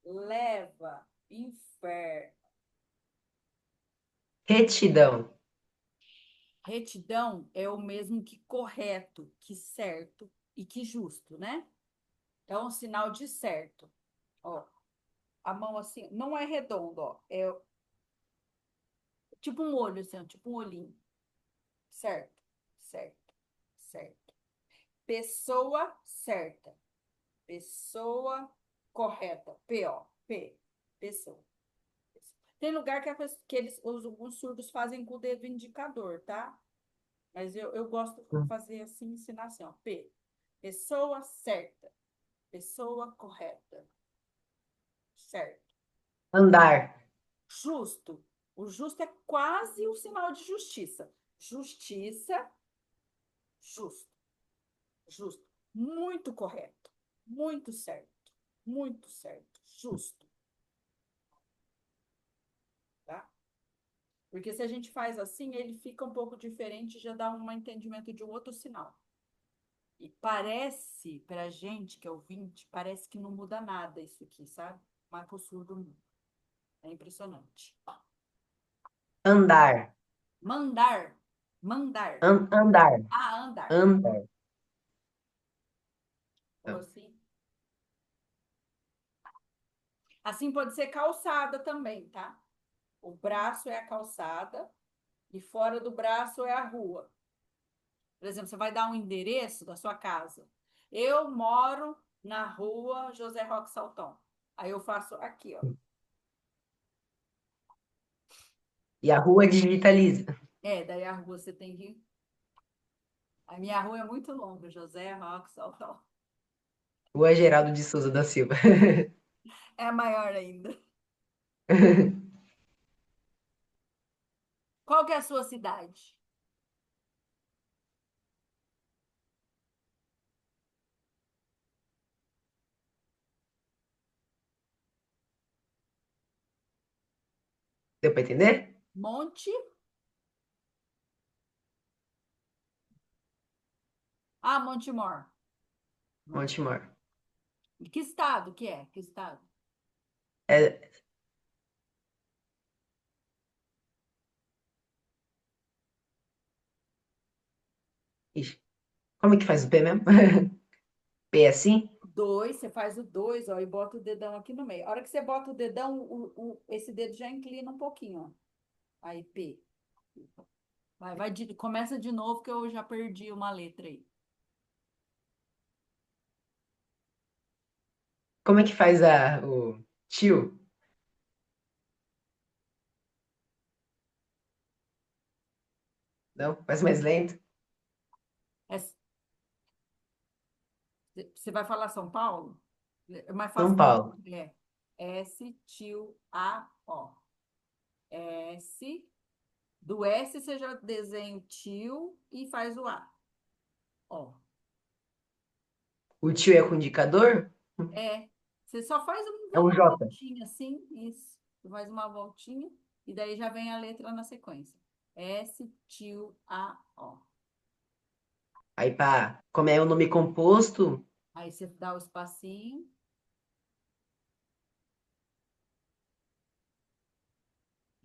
leva inferno. Retidão. Retidão é o mesmo que correto, que certo e que justo, né? É um sinal de certo. Ó, a mão assim, não é redondo, ó, é tipo um olho, assim, ó, tipo um olhinho. Certo, certo, certo. Pessoa certa. Pessoa correta. P, ó, P. Pessoa. Tem lugar que alguns surdos fazem com o dedo indicador, tá? Mas eu gosto de fazer assim, ensinar assim, ó. P. Pessoa certa. Pessoa correta. Certo. Andar. Justo. O justo é quase o sinal de justiça. Justiça, justo. Justo. Muito correto. Muito certo. Muito certo. Justo. Tá? Porque se a gente faz assim, ele fica um pouco diferente, já dá um entendimento de um outro sinal. E parece, pra gente que é ouvinte, parece que não muda nada isso aqui, sabe? Mas pro surdo muda. É impressionante. Andar. Mandar. Mandar. Andar. Ah, andar. Andar. Ou assim. Assim pode ser calçada também, tá? O braço é a calçada e fora do braço é a rua. Por exemplo, você vai dar um endereço da sua casa. Eu moro na rua José Roque Salton. Aí eu faço aqui, ó. E a rua digitaliza. Daí a rua você tem que. A minha rua é muito longa, José Roque Salton. Rua Geraldo de Souza da Silva. É maior ainda. Qual que é a sua cidade? Deu pra entender? Monte. Ah, Montemor. Montemor. Montemor. E que estado que é? Que estado? É, ixi, como é que faz o P mesmo? P é assim? Dois, você faz o dois, ó, e bota o dedão aqui no meio. A hora que você bota o dedão, esse dedo já inclina um pouquinho, ó. Aí, P. Começa de novo, que eu já perdi uma letra aí. Como é que faz o tio? Não? Faz mais lento? É, você vai falar São Paulo? É mais São fácil. Paulo. É. S, tio, A, O. S. Do S você já desenha o tio e faz o A. Ó. O tio é com indicador? É. Você só faz É um uma J. voltinha assim, isso. Você faz uma voltinha e daí já vem a letra na sequência. S, tio, A, O. Aí, pá, como é o nome composto, Aí você dá o espacinho.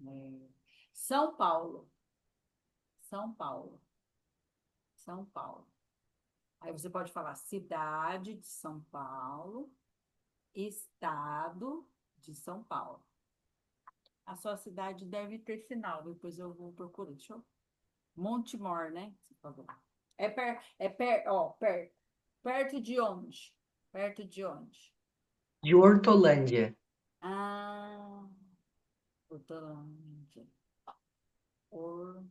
É. São Paulo. São Paulo. São Paulo. Aí você pode falar cidade de São Paulo, estado de São Paulo. A sua cidade deve ter sinal, depois eu vou procurar. Deixa eu... Montemor, né? Você falou. Perto de onde? Perto de onde? de Hortolândia. Ah, Hortolândia. Horto...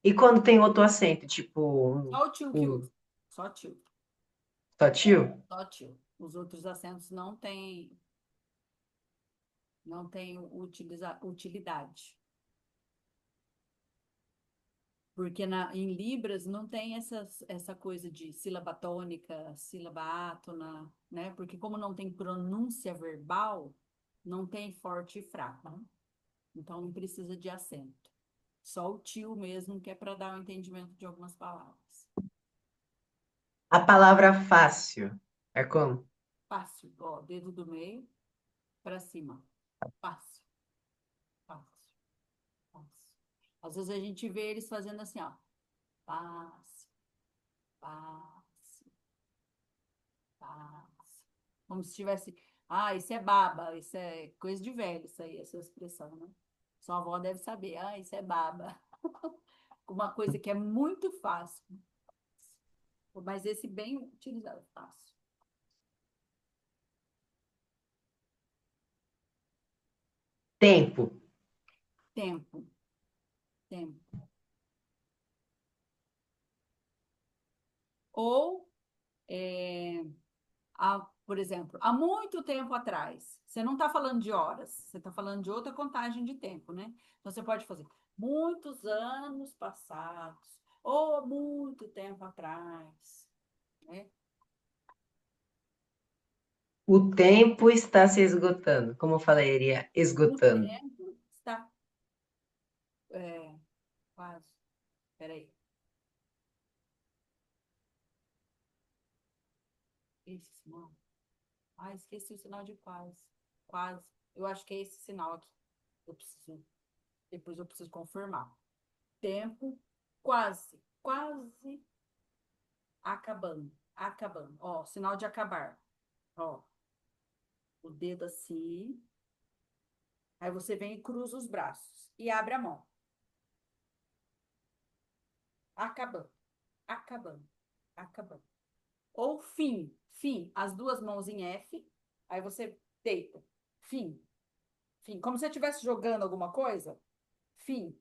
E quando tem outro acento, tipo Só o tio que o usa. Só tio. só tio? Só tio. Os outros acentos não tem utilidade. Porque em Libras não tem essa coisa de sílaba tônica, sílaba átona, né? Porque como não tem pronúncia verbal, não tem forte e fraco, né? Então não precisa de acento. Só o tio mesmo que é para dar o entendimento de algumas palavras. A palavra fácil é como? Fácil, ó, dedo do meio para cima. Fácil, fácil, fácil. Às vezes a gente vê eles fazendo assim, ó. Fácil, fácil, fácil. Como se tivesse, isso é baba, isso é coisa de velho, isso aí, essa expressão, né? Sua avó deve saber, isso é baba. Uma coisa que é muito fácil, mas esse bem utilizado, fácil. Tempo. Tempo, tempo. Ou, é, por exemplo, há muito tempo atrás, você não está falando de horas, você está falando de outra contagem de tempo, né? Então você pode fazer muitos anos passados, ou muito tempo atrás, né? O tempo está se esgotando. Como eu falaria, O esgotando. tempo está. quase. Peraí. Esse sinal. Ah, esqueci o sinal de quase. Quase. Eu acho que é esse sinal aqui. Eu preciso. Depois eu preciso confirmar. Tempo quase. Quase acabando. Acabando. Ó, sinal de acabar. Ó, o dedo assim. Aí você vem e cruza os braços. E abre a mão. Acabando. Acabando. Acabando. Ou fim. Fim. As duas mãos em F. Aí você deita. Fim. Fim. Como se você estivesse jogando alguma coisa. Fim.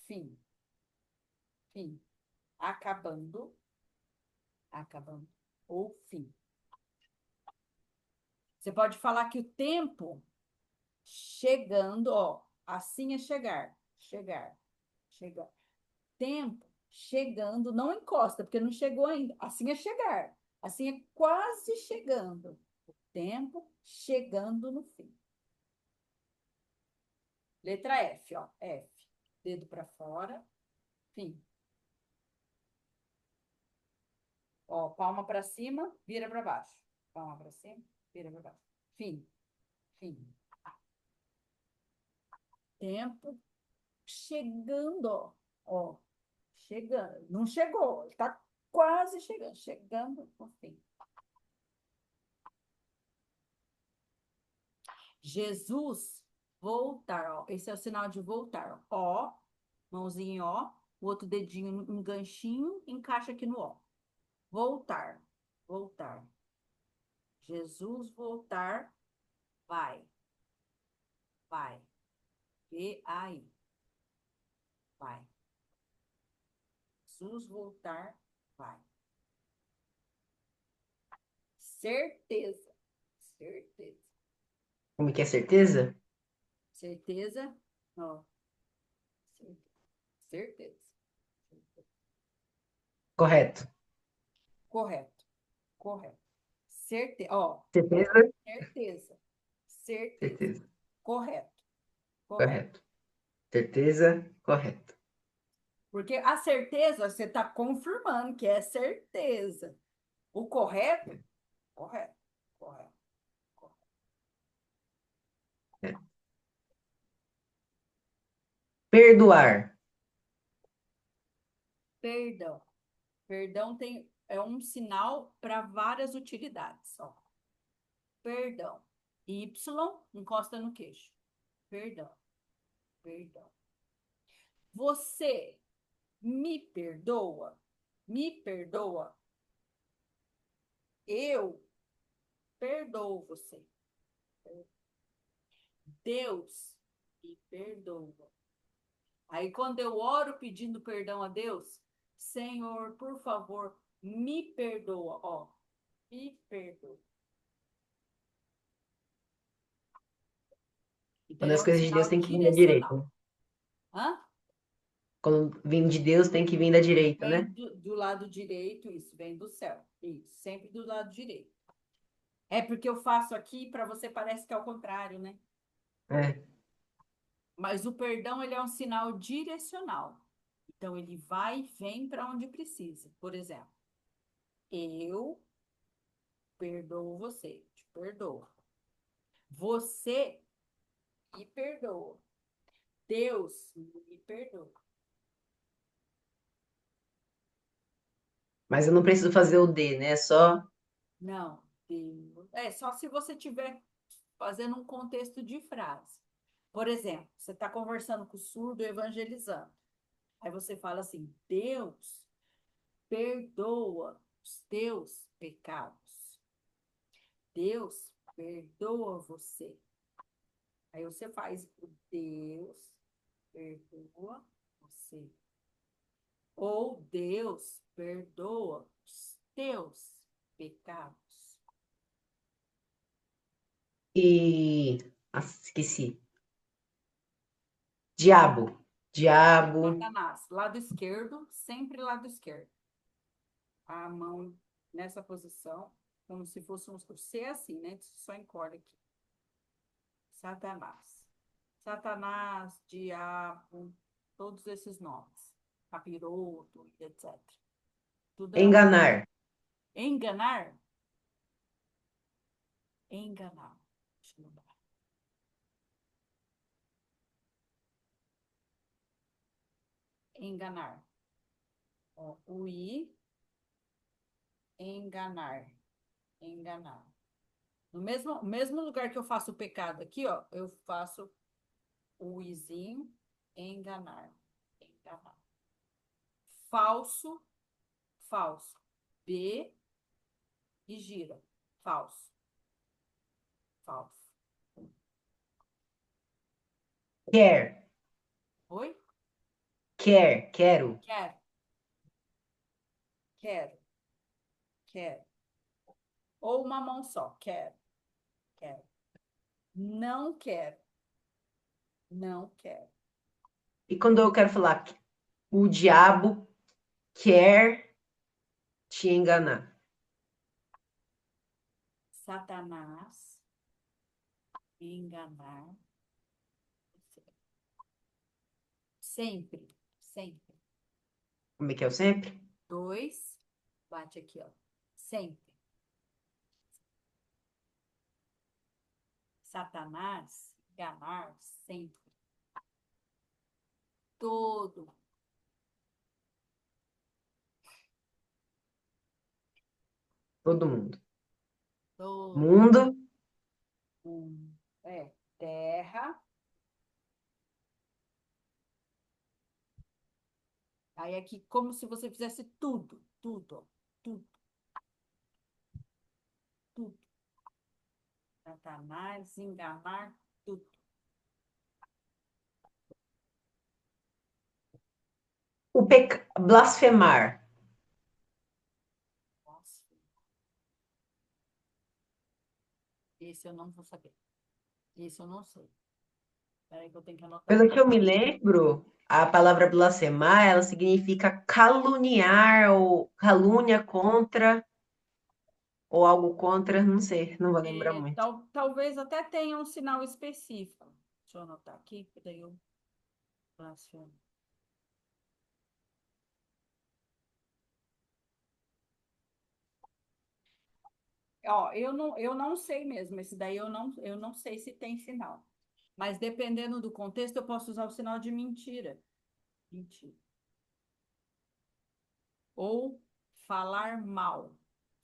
Fim. Fim. Acabando. Acabando. Ou fim. Você pode falar que o tempo chegando, ó. Assim é chegar. Chegar. Chegar. Tempo chegando. Não encosta, porque não chegou ainda. Assim é chegar. Assim é quase chegando. O tempo chegando no fim. Letra F, ó. F. Dedo para fora. Fim. Ó, palma para cima, vira para baixo. Palma para cima, vira para baixo. Fim. Fim. Tempo chegando, ó. Ó. Chegando. Não chegou, está quase chegando. Chegando no fim. Jesus voltar, ó. Esse é o sinal de voltar. Ó, mãozinha em ó, o outro dedinho um ganchinho, encaixa aqui no ó. Voltar, voltar. Jesus voltar, vai, vai. E aí, vai. Jesus voltar, vai. Certeza, certeza, Como que é certeza? certeza, ó, certeza, certeza. Correto. Correto, correto. Certeza, ó, Certeza? certeza, certeza. Certeza. Correto, correto. Correto. Certeza? Correto. Porque a certeza você está confirmando que é certeza. O correto, correto, correto, correto. É. Perdoar. Perdão. Perdão é um sinal para várias utilidades. Ó. Perdão. Y encosta no queixo. Perdão. Perdão. Você me perdoa? Me perdoa? Eu perdoo você. Deus me perdoa. Aí, quando eu oro pedindo perdão a Deus, Senhor, por favor, me perdoa. Ó, me perdoa. Então, Quando ele é as um coisas de Deus sinal têm que vir da direita, direcional. né? Hã? Quando vem de Deus, tem que vir da direita, Vem né? do lado direito, isso, vem do céu. Isso, sempre do lado direito. É porque eu faço aqui, para você parece que é o contrário, né? É. Mas o perdão, ele é um sinal direcional. Então, ele vai e vem para onde precisa. Por exemplo, eu perdoo você, te perdoo. Você me perdoa. Deus me perdoa. Mas eu não preciso fazer o D, né? É só. Não, Deus. É só se você tiver fazendo um contexto de frase. Por exemplo, você está conversando com o surdo evangelizando. Aí você fala assim: Deus perdoa os teus pecados. Deus perdoa você. Aí você faz o Deus perdoa você. Ou Deus perdoa os teus pecados. E. Ah, esqueci. Diabo. Diabo. Satanás, lado esquerdo, sempre lado esquerdo. A mão nessa posição, como se fosse um C assim, né? Só encorda aqui. Satanás. Satanás, diabo. todos esses nomes. Capiroto, etc. Tudo é Enganar. enganar. Enganar. Deixa eu lembrar. Enganar. Ó, o i, enganar. Enganar. No mesmo lugar que eu faço o pecado aqui, ó, eu faço o izinho, enganar. Enganar. Falso, falso. B e gira. Falso, falso. Quer. Oi? Quer. Quero. Quero, quero, quero. Ou uma mão só. Quero, quero. Não quero, não quero. E quando eu quero falar que o diabo quer te enganar. Satanás, enganar. Sempre, sempre. Como é que é o sempre? Dois, bate aqui, ó. Sempre. Satanás, enganar, sempre. Todo, Todo mundo. todo Mundo. mundo. É, terra. Aí aqui, como se você fizesse tudo, tudo, ó, tudo, tudo. Satanás, enganar, tudo. Blasfemar. Nossa, esse eu não vou saber. Esse eu não sei. Peraí que eu tenho que anotar Pelo aqui. que eu me lembro, a palavra blasfemar, ela significa caluniar ou calúnia contra ou algo contra, não sei, não vou lembrar É, muito. talvez até tenha um sinal específico. Deixa eu anotar aqui, que daí eu blasfemo. Ó, eu não sei mesmo. Esse daí eu não sei se tem sinal. Mas dependendo do contexto, eu posso usar o sinal de mentira. Mentira. Ou falar mal.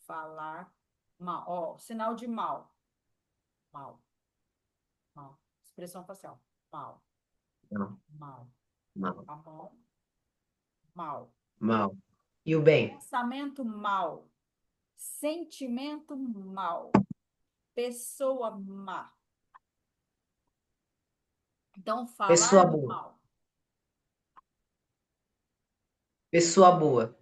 Falar mal. Ó, sinal de mal. Mal, mal. Expressão facial. Mal, Não, mal. mal, A mão, mal. mal. E o bem? Pensamento mal. Sentimento mal. Pessoa má. Então, Pessoa falar boa. mal. Pessoa boa.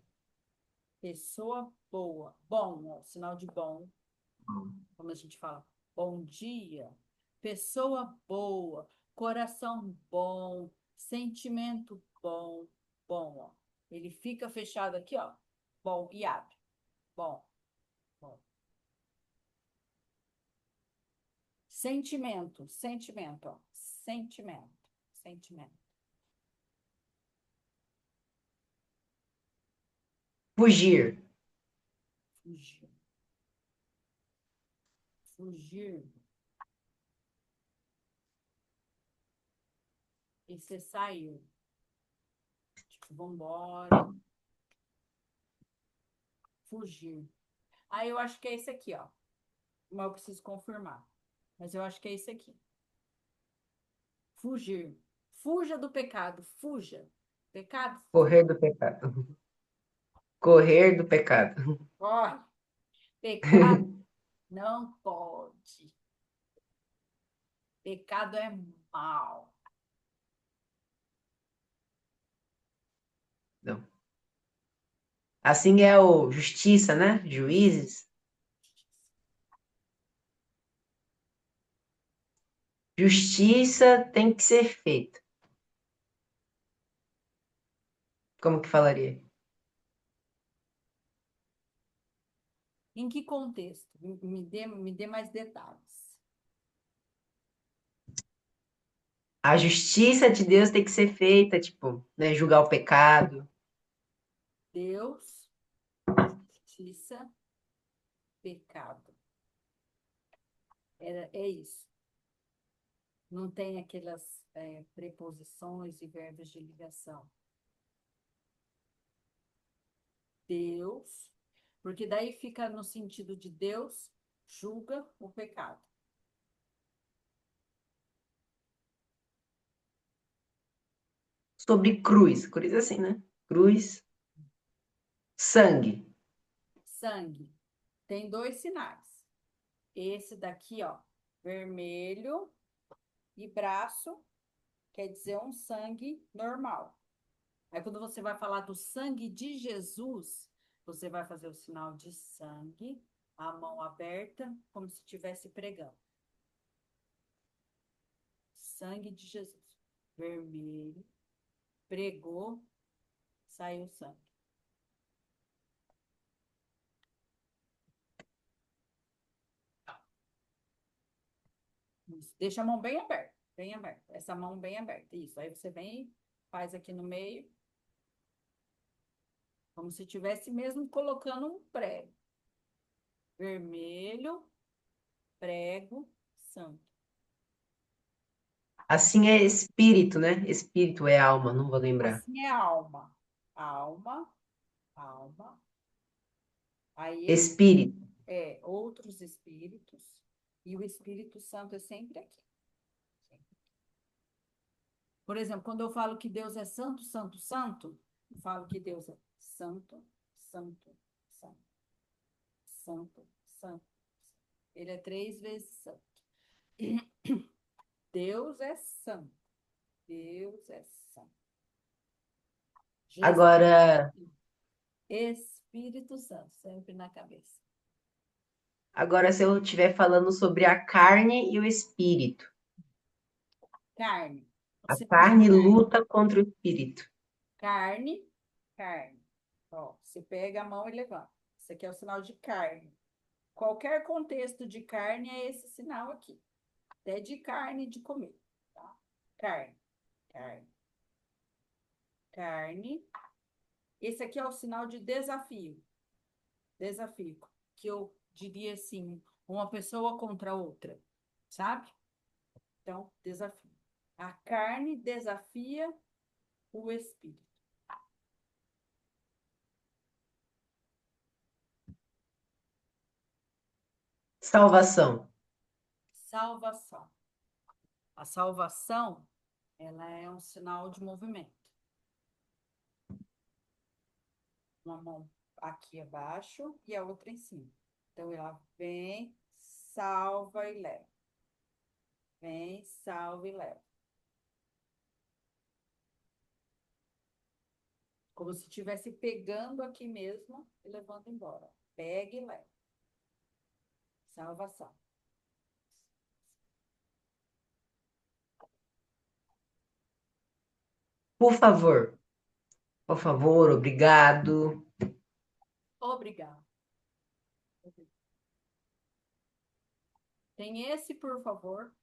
Pessoa boa. Bom, ó, sinal de bom. Como a gente fala, bom dia. Pessoa boa. Coração bom. Sentimento bom. Bom, ó. Ele fica fechado aqui, ó. Bom, e abre. Bom, bom. Sentimento, sentimento, ó. Sentimento, sentimento. Fugir. Fugir. Fugir. E você saiu. Tipo, vambora. Fugir. Aí eu acho que é esse aqui, ó. Mas eu preciso confirmar. Mas eu acho que é esse aqui. Fugir. Fuja do pecado. Fuja. Pecado, fuja. Correr do pecado. Correr do pecado. Corre. Pecado não pode. Pecado é mal. Não. Assim é o justiça, né? Juízes. Justiça tem que ser feita. Como que falaria? Em que contexto? Me dê mais detalhes. A justiça de Deus tem que ser feita, tipo, né, julgar o pecado. Deus, justiça, pecado. É isso. Não tem aquelas preposições e verbos de ligação. Deus, porque daí fica no sentido de Deus julga o pecado. Sobre cruz. Cruz é assim, né? Cruz, sangue. Sangue tem dois sinais. Esse daqui, ó, vermelho e braço, quer dizer um sangue normal. Aí quando você vai falar do sangue de Jesus, você vai fazer o sinal de sangue, a mão aberta, como se estivesse pregando. Sangue de Jesus. Vermelho, pregou, saiu sangue. Isso. Deixa a mão bem aberta, bem aberta. Essa mão bem aberta. Isso. Aí você vem, faz aqui no meio, como se estivesse mesmo colocando um prego. Vermelho, prego, sangue. Assim é espírito, né? Espírito é alma, não vou lembrar. Assim é alma. Alma, alma. Aí Espírito. outros espíritos. E o Espírito Santo é sempre aqui. Por exemplo, quando eu falo que Deus é santo, santo, santo, eu falo que Deus é santo, santo, santo, santo, santo. Ele é 3 vezes santo. Deus é santo. Deus é santo. Jesus, Agora, Espírito Santo, sempre na cabeça. agora se eu estiver falando sobre a carne e o espírito. Carne. A Você de carne carne. luta contra o espírito. Carne, carne. Ó, você pega a mão e levanta. Isso aqui é o sinal de carne. Qualquer contexto de carne é esse sinal aqui. Até de carne de comer, tá? Carne, carne, carne. Esse aqui é o sinal de desafio. Desafio. Que eu diria assim, uma pessoa contra outra, sabe? Então, desafio. A carne desafia o espírito. Salvação. Salvação. A salvação, ela é um sinal de movimento. Uma mão aqui abaixo e a outra em cima. Então, ela vem, salva e leva. Vem, salva e leva. Como se estivesse pegando aqui mesmo e levando embora. Pega e leva. Salvação. Por favor. Por favor, obrigado. Obrigado. Tem esse, por favor,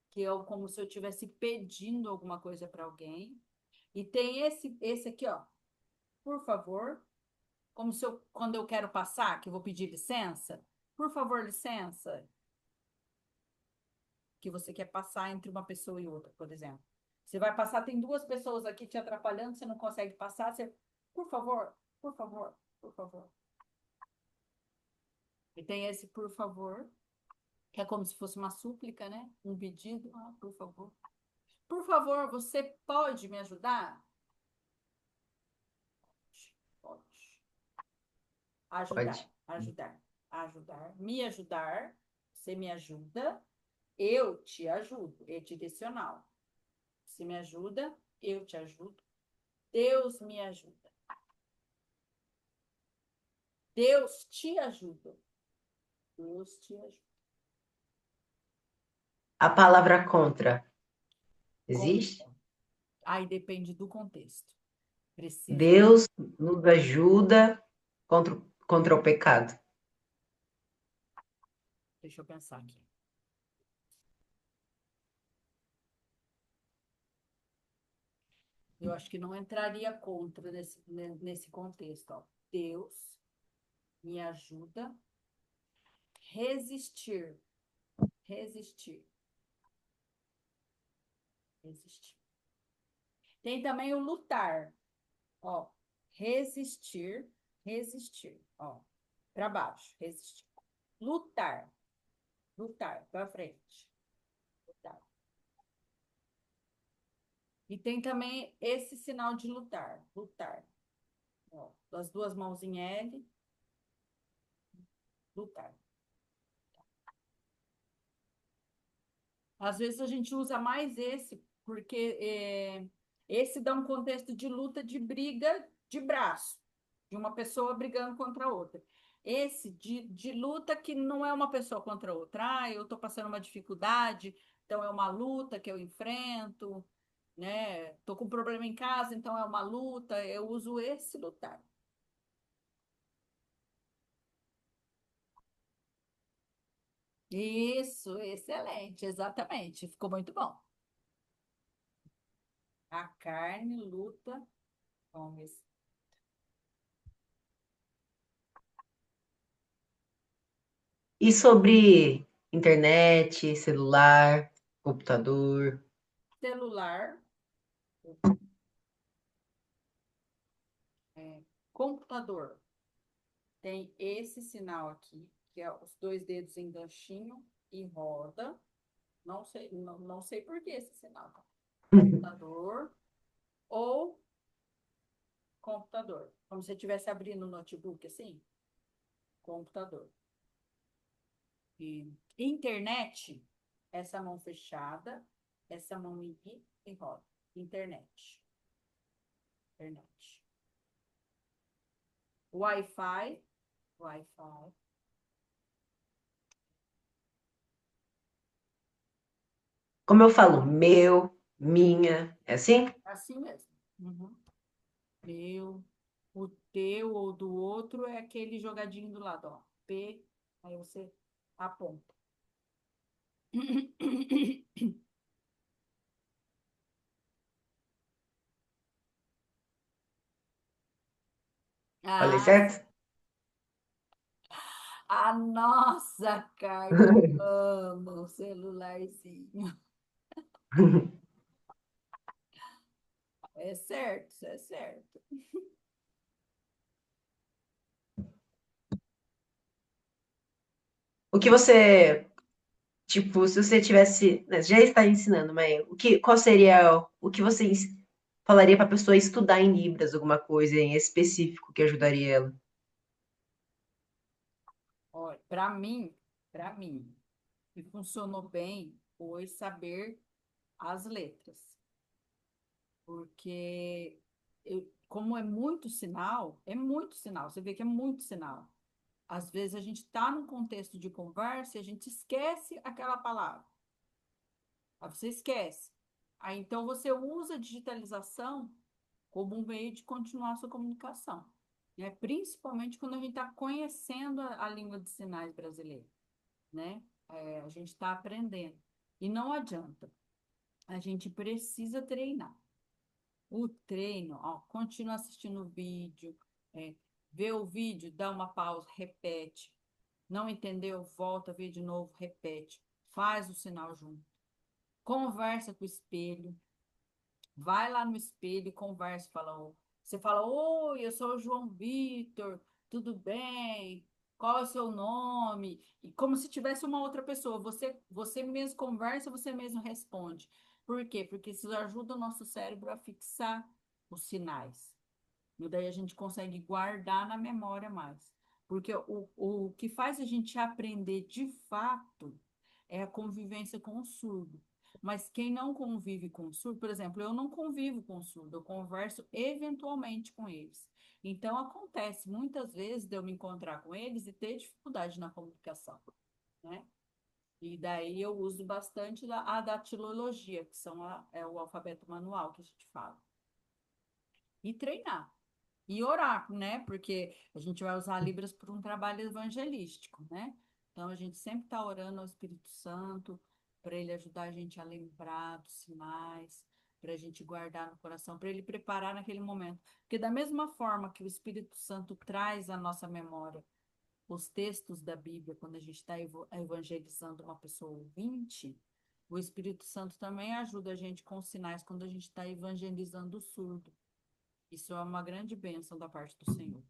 que é como se eu estivesse pedindo alguma coisa para alguém. E tem esse aqui, ó, por favor, como se eu, quando eu quero passar, que eu vou pedir licença, por favor, licença, que você quer passar entre uma pessoa e outra, por exemplo. Você vai passar, tem duas pessoas aqui te atrapalhando, você não consegue passar, você, por favor, por favor, por favor. E tem esse por favor, que é como se fosse uma súplica, né? Um pedido, ah, por favor. Por favor, você pode me ajudar? Pode. Ajudar, Pode. ajudar, ajudar, me ajudar. Você me ajuda, eu te ajudo. É direcional. Você me ajuda, eu te ajudo. Deus me ajuda. Deus te ajuda. Deus te ajuda. A palavra contra existe? Conta. Aí depende do contexto. Precisa. Deus nos ajuda contra o pecado. Deixa eu pensar aqui. eu acho que não entraria contra nesse contexto, ó. Deus me ajuda resistir, resistir, resistir. Tem também o lutar, ó. Resistir, resistir, ó. Para baixo, resistir. Lutar, lutar, para frente. Lutar. E tem também esse sinal de lutar, lutar. Ó, as duas mãos em L, lutar. Às vezes a gente usa mais esse, porque esse dá um contexto de luta, de briga de braço, de uma pessoa brigando contra a outra. Esse de luta que não é uma pessoa contra a outra. Ah, eu estou passando uma dificuldade, então é uma luta que eu enfrento, né? Estou com um problema em casa, então é uma luta. Eu uso esse lutar. Isso, excelente, exatamente. Ficou muito bom. A carne luta com esse. E sobre internet, celular, computador? Celular, é, computador. Tem esse sinal aqui, que é os dois dedos em ganchinho e roda. Não sei por que esse sinal. Tá? Computador ou computador. Como se você estivesse abrindo o notebook assim. Computador. E internet, essa mão fechada, essa mão em I e roda. Internet. Internet. Wi-Fi, Wi-Fi. Como eu falo, meu, minha, é assim? Assim mesmo. Uhum. Meu, o teu ou do outro é aquele jogadinho do lado, ó. P, aí você aponta. Falei Ah, certo? a nossa carne ama o celularzinho. É certo, é certo. O que você, tipo, se você tivesse, né, já está ensinando, mas qual seria o que você falaria para a pessoa estudar em Libras, alguma coisa em específico que ajudaria ela? Olha, para mim, que funcionou bem foi saber as letras. Porque como é muito sinal, você vê que é muito sinal. Às vezes a gente está num contexto de conversa e a gente esquece aquela palavra. Aí você esquece. Aí então você usa a digitalização como um meio de continuar a sua comunicação, né? Principalmente quando a gente está conhecendo a língua de sinais brasileira, né? A gente está aprendendo. E não adianta. A gente precisa treinar. O treino, ó, continua assistindo o vídeo, é, vê o vídeo, dá uma pausa, repete. Não entendeu? Volta, vê de novo, repete. Faz o sinal junto. Conversa com o espelho. Vai lá no espelho e conversa. Você fala, oi, eu sou o João Vitor, tudo bem? Qual é o seu nome? E como se tivesse uma outra pessoa. Você mesmo conversa, você mesmo responde. Por quê? Porque isso ajuda o nosso cérebro a fixar os sinais. E daí a gente consegue guardar na memória mais. Porque o que faz a gente aprender de fato é a convivência com o surdo. Mas quem não convive com o surdo, por exemplo, eu não convivo com o surdo, eu converso eventualmente com eles. Então acontece muitas vezes de eu me encontrar com eles e ter dificuldade na comunicação, né? E daí eu uso bastante a datilologia, que é o alfabeto manual que a gente fala. E treinar. E orar, né? Porque a gente vai usar Libras para um trabalho evangelístico, né? Então a gente sempre está orando ao Espírito Santo para ele ajudar a gente a lembrar dos sinais, para a gente guardar no coração, para ele preparar naquele momento. Porque da mesma forma que o Espírito Santo traz à nossa memória os textos da Bíblia, quando a gente está evangelizando uma pessoa ouvinte, o Espírito Santo também ajuda a gente com os sinais quando a gente está evangelizando o surdo. Isso é uma grande bênção da parte do Senhor,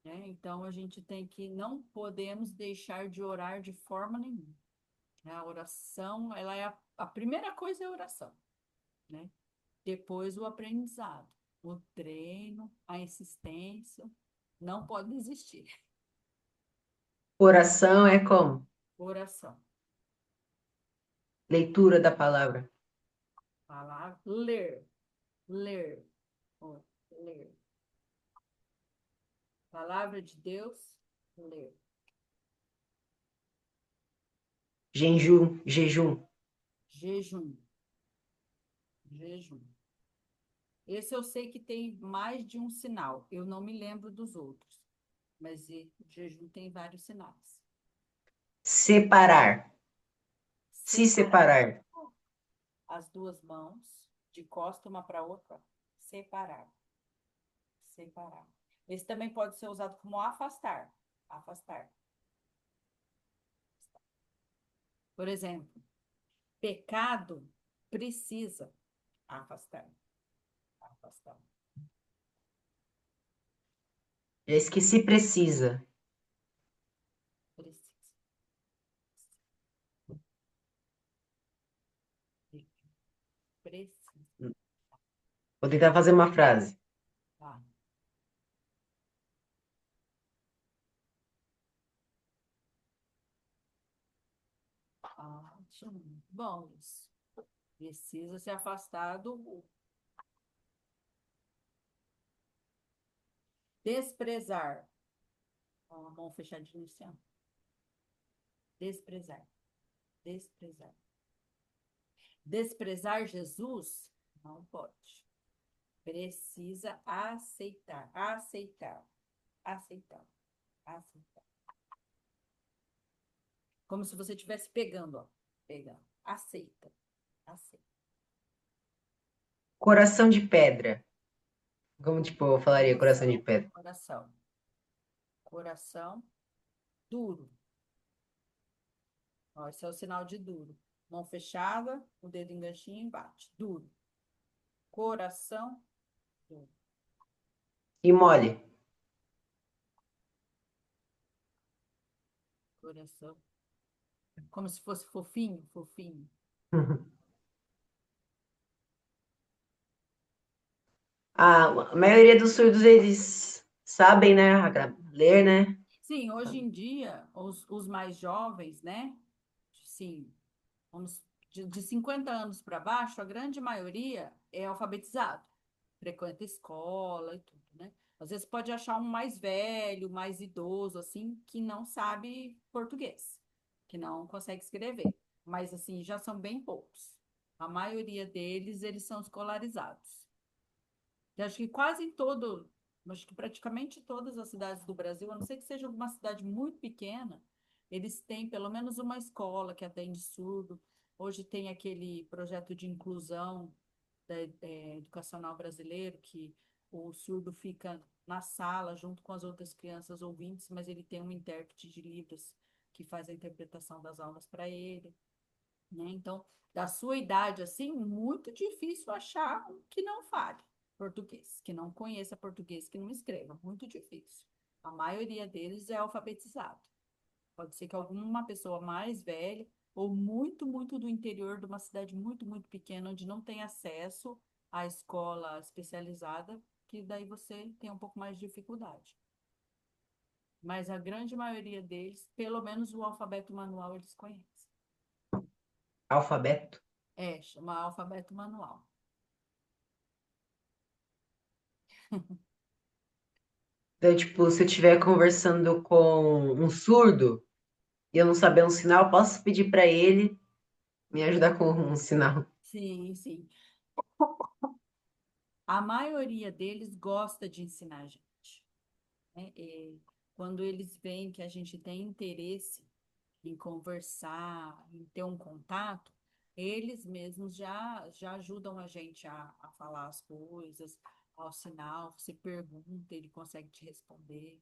né? Então a gente tem que, não podemos deixar de orar de forma nenhuma, né? A oração, ela é a primeira coisa é a oração, né? Depois o aprendizado, o treino, a insistência, não pode desistir. Oração é como? Oração, Leitura da palavra. falar, ler, ler, ó, ler. Palavra de Deus, ler. Jejum. Jejum, jejum. Esse eu sei que tem mais de um sinal. Eu não me lembro dos outros, mas o jejum tem vários sinais. Separar. Se Separar separar. as duas mãos de costa uma para outra. Separar, separar. Esse também pode ser usado como afastar. Afastar. Por exemplo, pecado precisa afastar. Afastar. Já esqueci, precisa. Precisa. Precisa. Vou tentar fazer uma frase. Tá. Ótimo. Bom, isso. Precisa se afastar do desprezar. Com a mão fechadinha assim, ó. Desprezar. Desprezar. Desprezar Jesus? Não pode. Precisa aceitar. Aceitar. Aceitar. Aceitar. Como se você estivesse pegando, ó. Pegando. Aceita. Aceita. Coração de pedra. Como, tipo, eu falaria coração de Coração. pedra? Coração. Coração duro. Ó, esse é o sinal de duro. Mão fechada, o dedo enganchinho e bate. Duro. Coração duro. E mole. Coração. Como se fosse fofinho, fofinho. A maioria dos surdos, eles sabem, né, ler, né? Sim, hoje em dia, os mais jovens, né? Sim, vamos, de 50 anos para baixo, a grande maioria é alfabetizado. Frequenta escola e tudo, né? Às vezes pode achar um mais velho, mais idoso, assim, que não sabe português, que não consegue escrever. Mas, assim, já são bem poucos. A maioria deles, eles são escolarizados. Eu acho que quase em todo, acho que praticamente todas as cidades do Brasil, a não ser que seja uma cidade muito pequena, eles têm pelo menos uma escola que atende surdo. Hoje tem aquele projeto de inclusão educacional brasileiro, que o surdo fica na sala junto com as outras crianças ouvintes, mas ele tem um intérprete de Libras que faz a interpretação das aulas para ele, né? Então, da sua idade, assim, muito difícil achar um que não fale português, que não conheça português, que não escreva, muito difícil. A maioria deles é alfabetizado. Pode ser que alguma pessoa mais velha ou muito, muito do interior de uma cidade muito, muito pequena, onde não tem acesso à escola especializada, que daí você tem um pouco mais de dificuldade. Mas a grande maioria deles, pelo menos o alfabeto manual, eles conhecem. Alfabeto. É, chama alfabeto manual. Então, tipo, se eu estiver conversando com um surdo e eu não saber um sinal, posso pedir para ele me ajudar com um sinal. Sim, sim. A maioria deles gosta de ensinar a gente, né? Quando eles veem que a gente tem interesse em conversar, em ter um contato, Eles mesmos já ajudam a gente a falar as coisas, ao sinal, você pergunta, ele consegue te responder.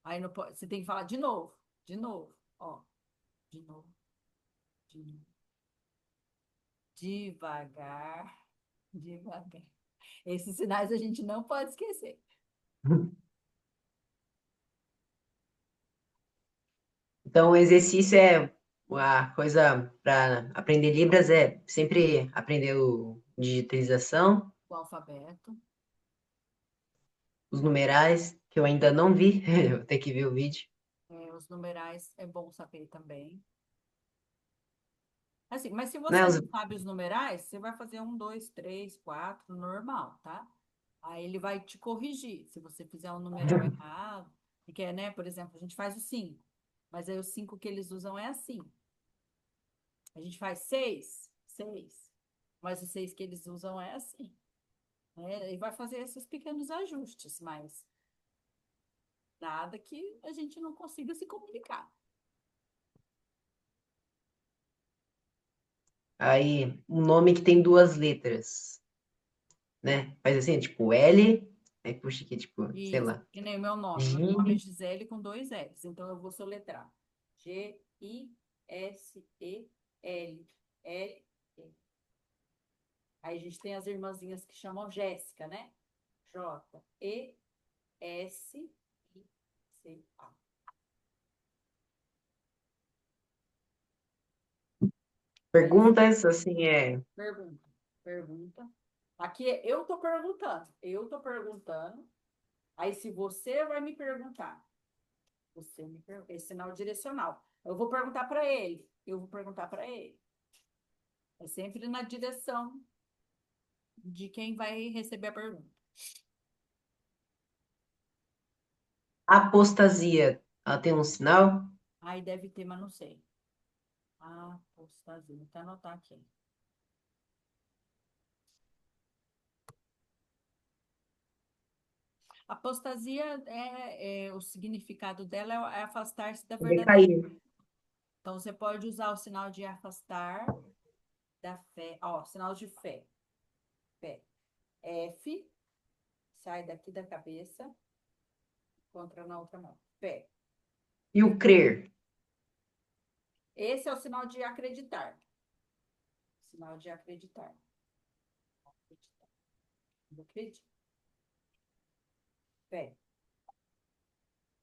Aí não pode, você tem que falar de novo, ó, de novo, de novo, devagar, devagar. Esses sinais a gente não pode esquecer. Então, o exercício é a coisa para aprender Libras é sempre aprender o digitalização, O alfabeto, os numerais, que eu ainda não vi, vou ter que ver o vídeo. os numerais é bom saber também. Assim, mas se Né? você não sabe os numerais, você vai fazer um, dois, três, quatro, normal, tá? Aí ele vai te corrigir se você fizer um numeral errado. Porque, né, por exemplo, a gente faz o 5, mas aí o 5 que eles usam é assim. A gente faz 6, 6, mas o 6 que eles usam é assim. Né? E vai fazer esses pequenos ajustes, mas nada que a gente não consiga se comunicar. Aí, um nome que tem duas letras, né? Faz assim, tipo L, aí puxa aqui, tipo, sei Isso, lá, que nem o meu nome. Meu nome é Gine. Gisele com dois L's. Então eu vou soletrar. Gisele. L. E. Aí a gente tem as irmãzinhas que chamam Jéssica, né? Jessia. Aí Perguntas, assim, pergunta, pergunta. Aqui eu tô perguntando. Eu tô perguntando. Aí se você vai me perguntar, você me pergunta. Esse sinal direcional. Eu vou perguntar para ele. Eu vou perguntar para ele. É sempre na direção de quem vai receber a pergunta. apostasia. Ela tem um sinal? Aí deve ter, mas não sei. Apostasia. Vou até anotar aqui. Apostasia o significado dela é afastar-se da verdadeira. Decair. Então você pode usar o sinal de afastar da fé. Ó, sinal de fé. Fé. F, sai daqui da cabeça, contra na outra mão. Fé. E o crer? Esse é o sinal de acreditar. Sinal de acreditar. Acreditar. Eu acredito. Fé.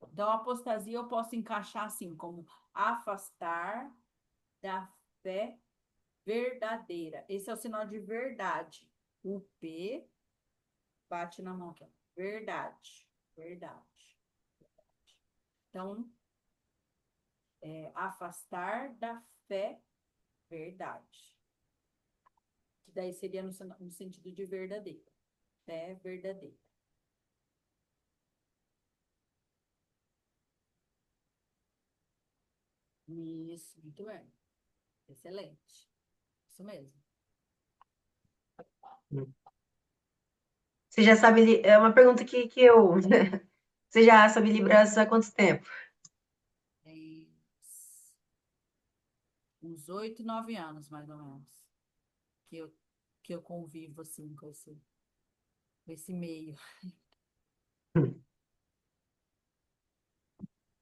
Então, a apostasia eu posso encaixar assim, como afastar da fé verdadeira. Esse é o sinal de verdade. O P bate na mão aqui. Ó. Verdade. Verdade. Então, afastar da fé verdade. Que daí seria no sentido de verdadeira. Fé verdadeira. Isso, muito bem. Excelente. Isso mesmo. Você já sabe, é uma pergunta que eu... Você já sabe Libras há quanto tempo? É uns 8, 9 anos, mais ou menos, que eu, que eu convivo assim com esse meio.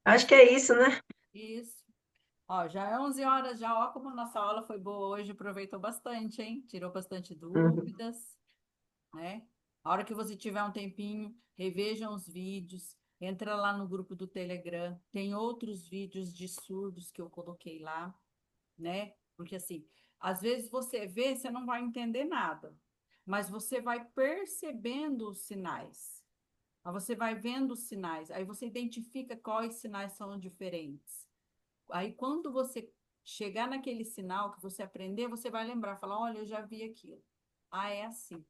Acho que é isso, né? Isso. Ó, já é 11 horas, já, ó, como a nossa aula foi boa hoje, aproveitou bastante, hein? Tirou bastante Uhum. dúvidas, né? A hora que você tiver um tempinho, revejam os vídeos, entra lá no grupo do Telegram, tem outros vídeos de surdos que eu coloquei lá, né? Porque assim, às vezes você vê, você não vai entender nada, mas você vai percebendo os sinais. Aí você vai vendo os sinais, aí você identifica quais sinais são diferentes. Aí quando você chegar naquele sinal que você aprender, você vai lembrar, falar, olha, eu já vi aquilo. Ah, é assim.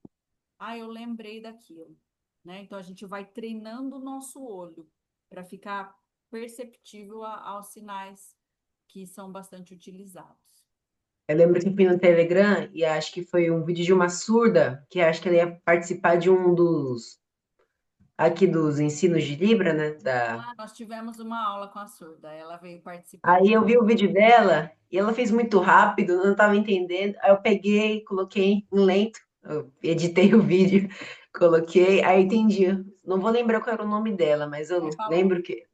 Ah, eu lembrei daquilo, né? Então a gente vai treinando o nosso olho para ficar perceptível aos sinais que são bastante utilizados. Eu lembro que fui no Telegram e acho que foi um vídeo de uma surda, que acho que ela ia participar de um dos, aqui dos ensinos de Libra, né? Ah, nós tivemos uma aula com a surda, ela veio participar. Aí eu vi o vídeo dela e ela fez muito rápido, eu não estava entendendo. Aí eu peguei, coloquei em lento, eu editei o vídeo, coloquei, aí entendi. Não vou lembrar qual era o nome dela, mas É eu Paloma. lembro que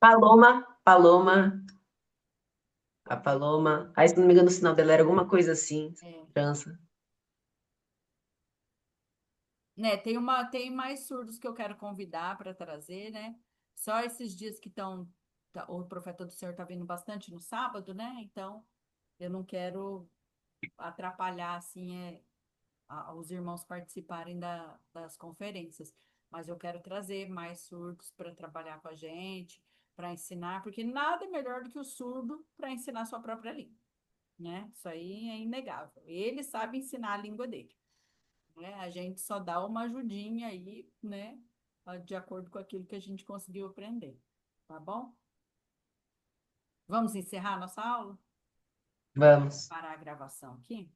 a Paloma. Aí, se não me engano, o sinal dela era alguma coisa assim, É. trança. Né, tem mais surdos que eu quero convidar para trazer, né? Só esses dias que estão, o Profeta do Senhor está vindo bastante no sábado, né? Então, eu não quero atrapalhar, assim, os irmãos participarem das conferências, mas eu quero trazer mais surdos para trabalhar com a gente, para ensinar, porque nada é melhor do que o surdo para ensinar a sua própria língua, né? Isso aí é inegável. Ele sabe ensinar a língua dele, né? A gente só dá uma ajudinha aí, né? De acordo com aquilo que a gente conseguiu aprender, tá bom? Vamos encerrar nossa aula? Vamos. Parar a gravação aqui?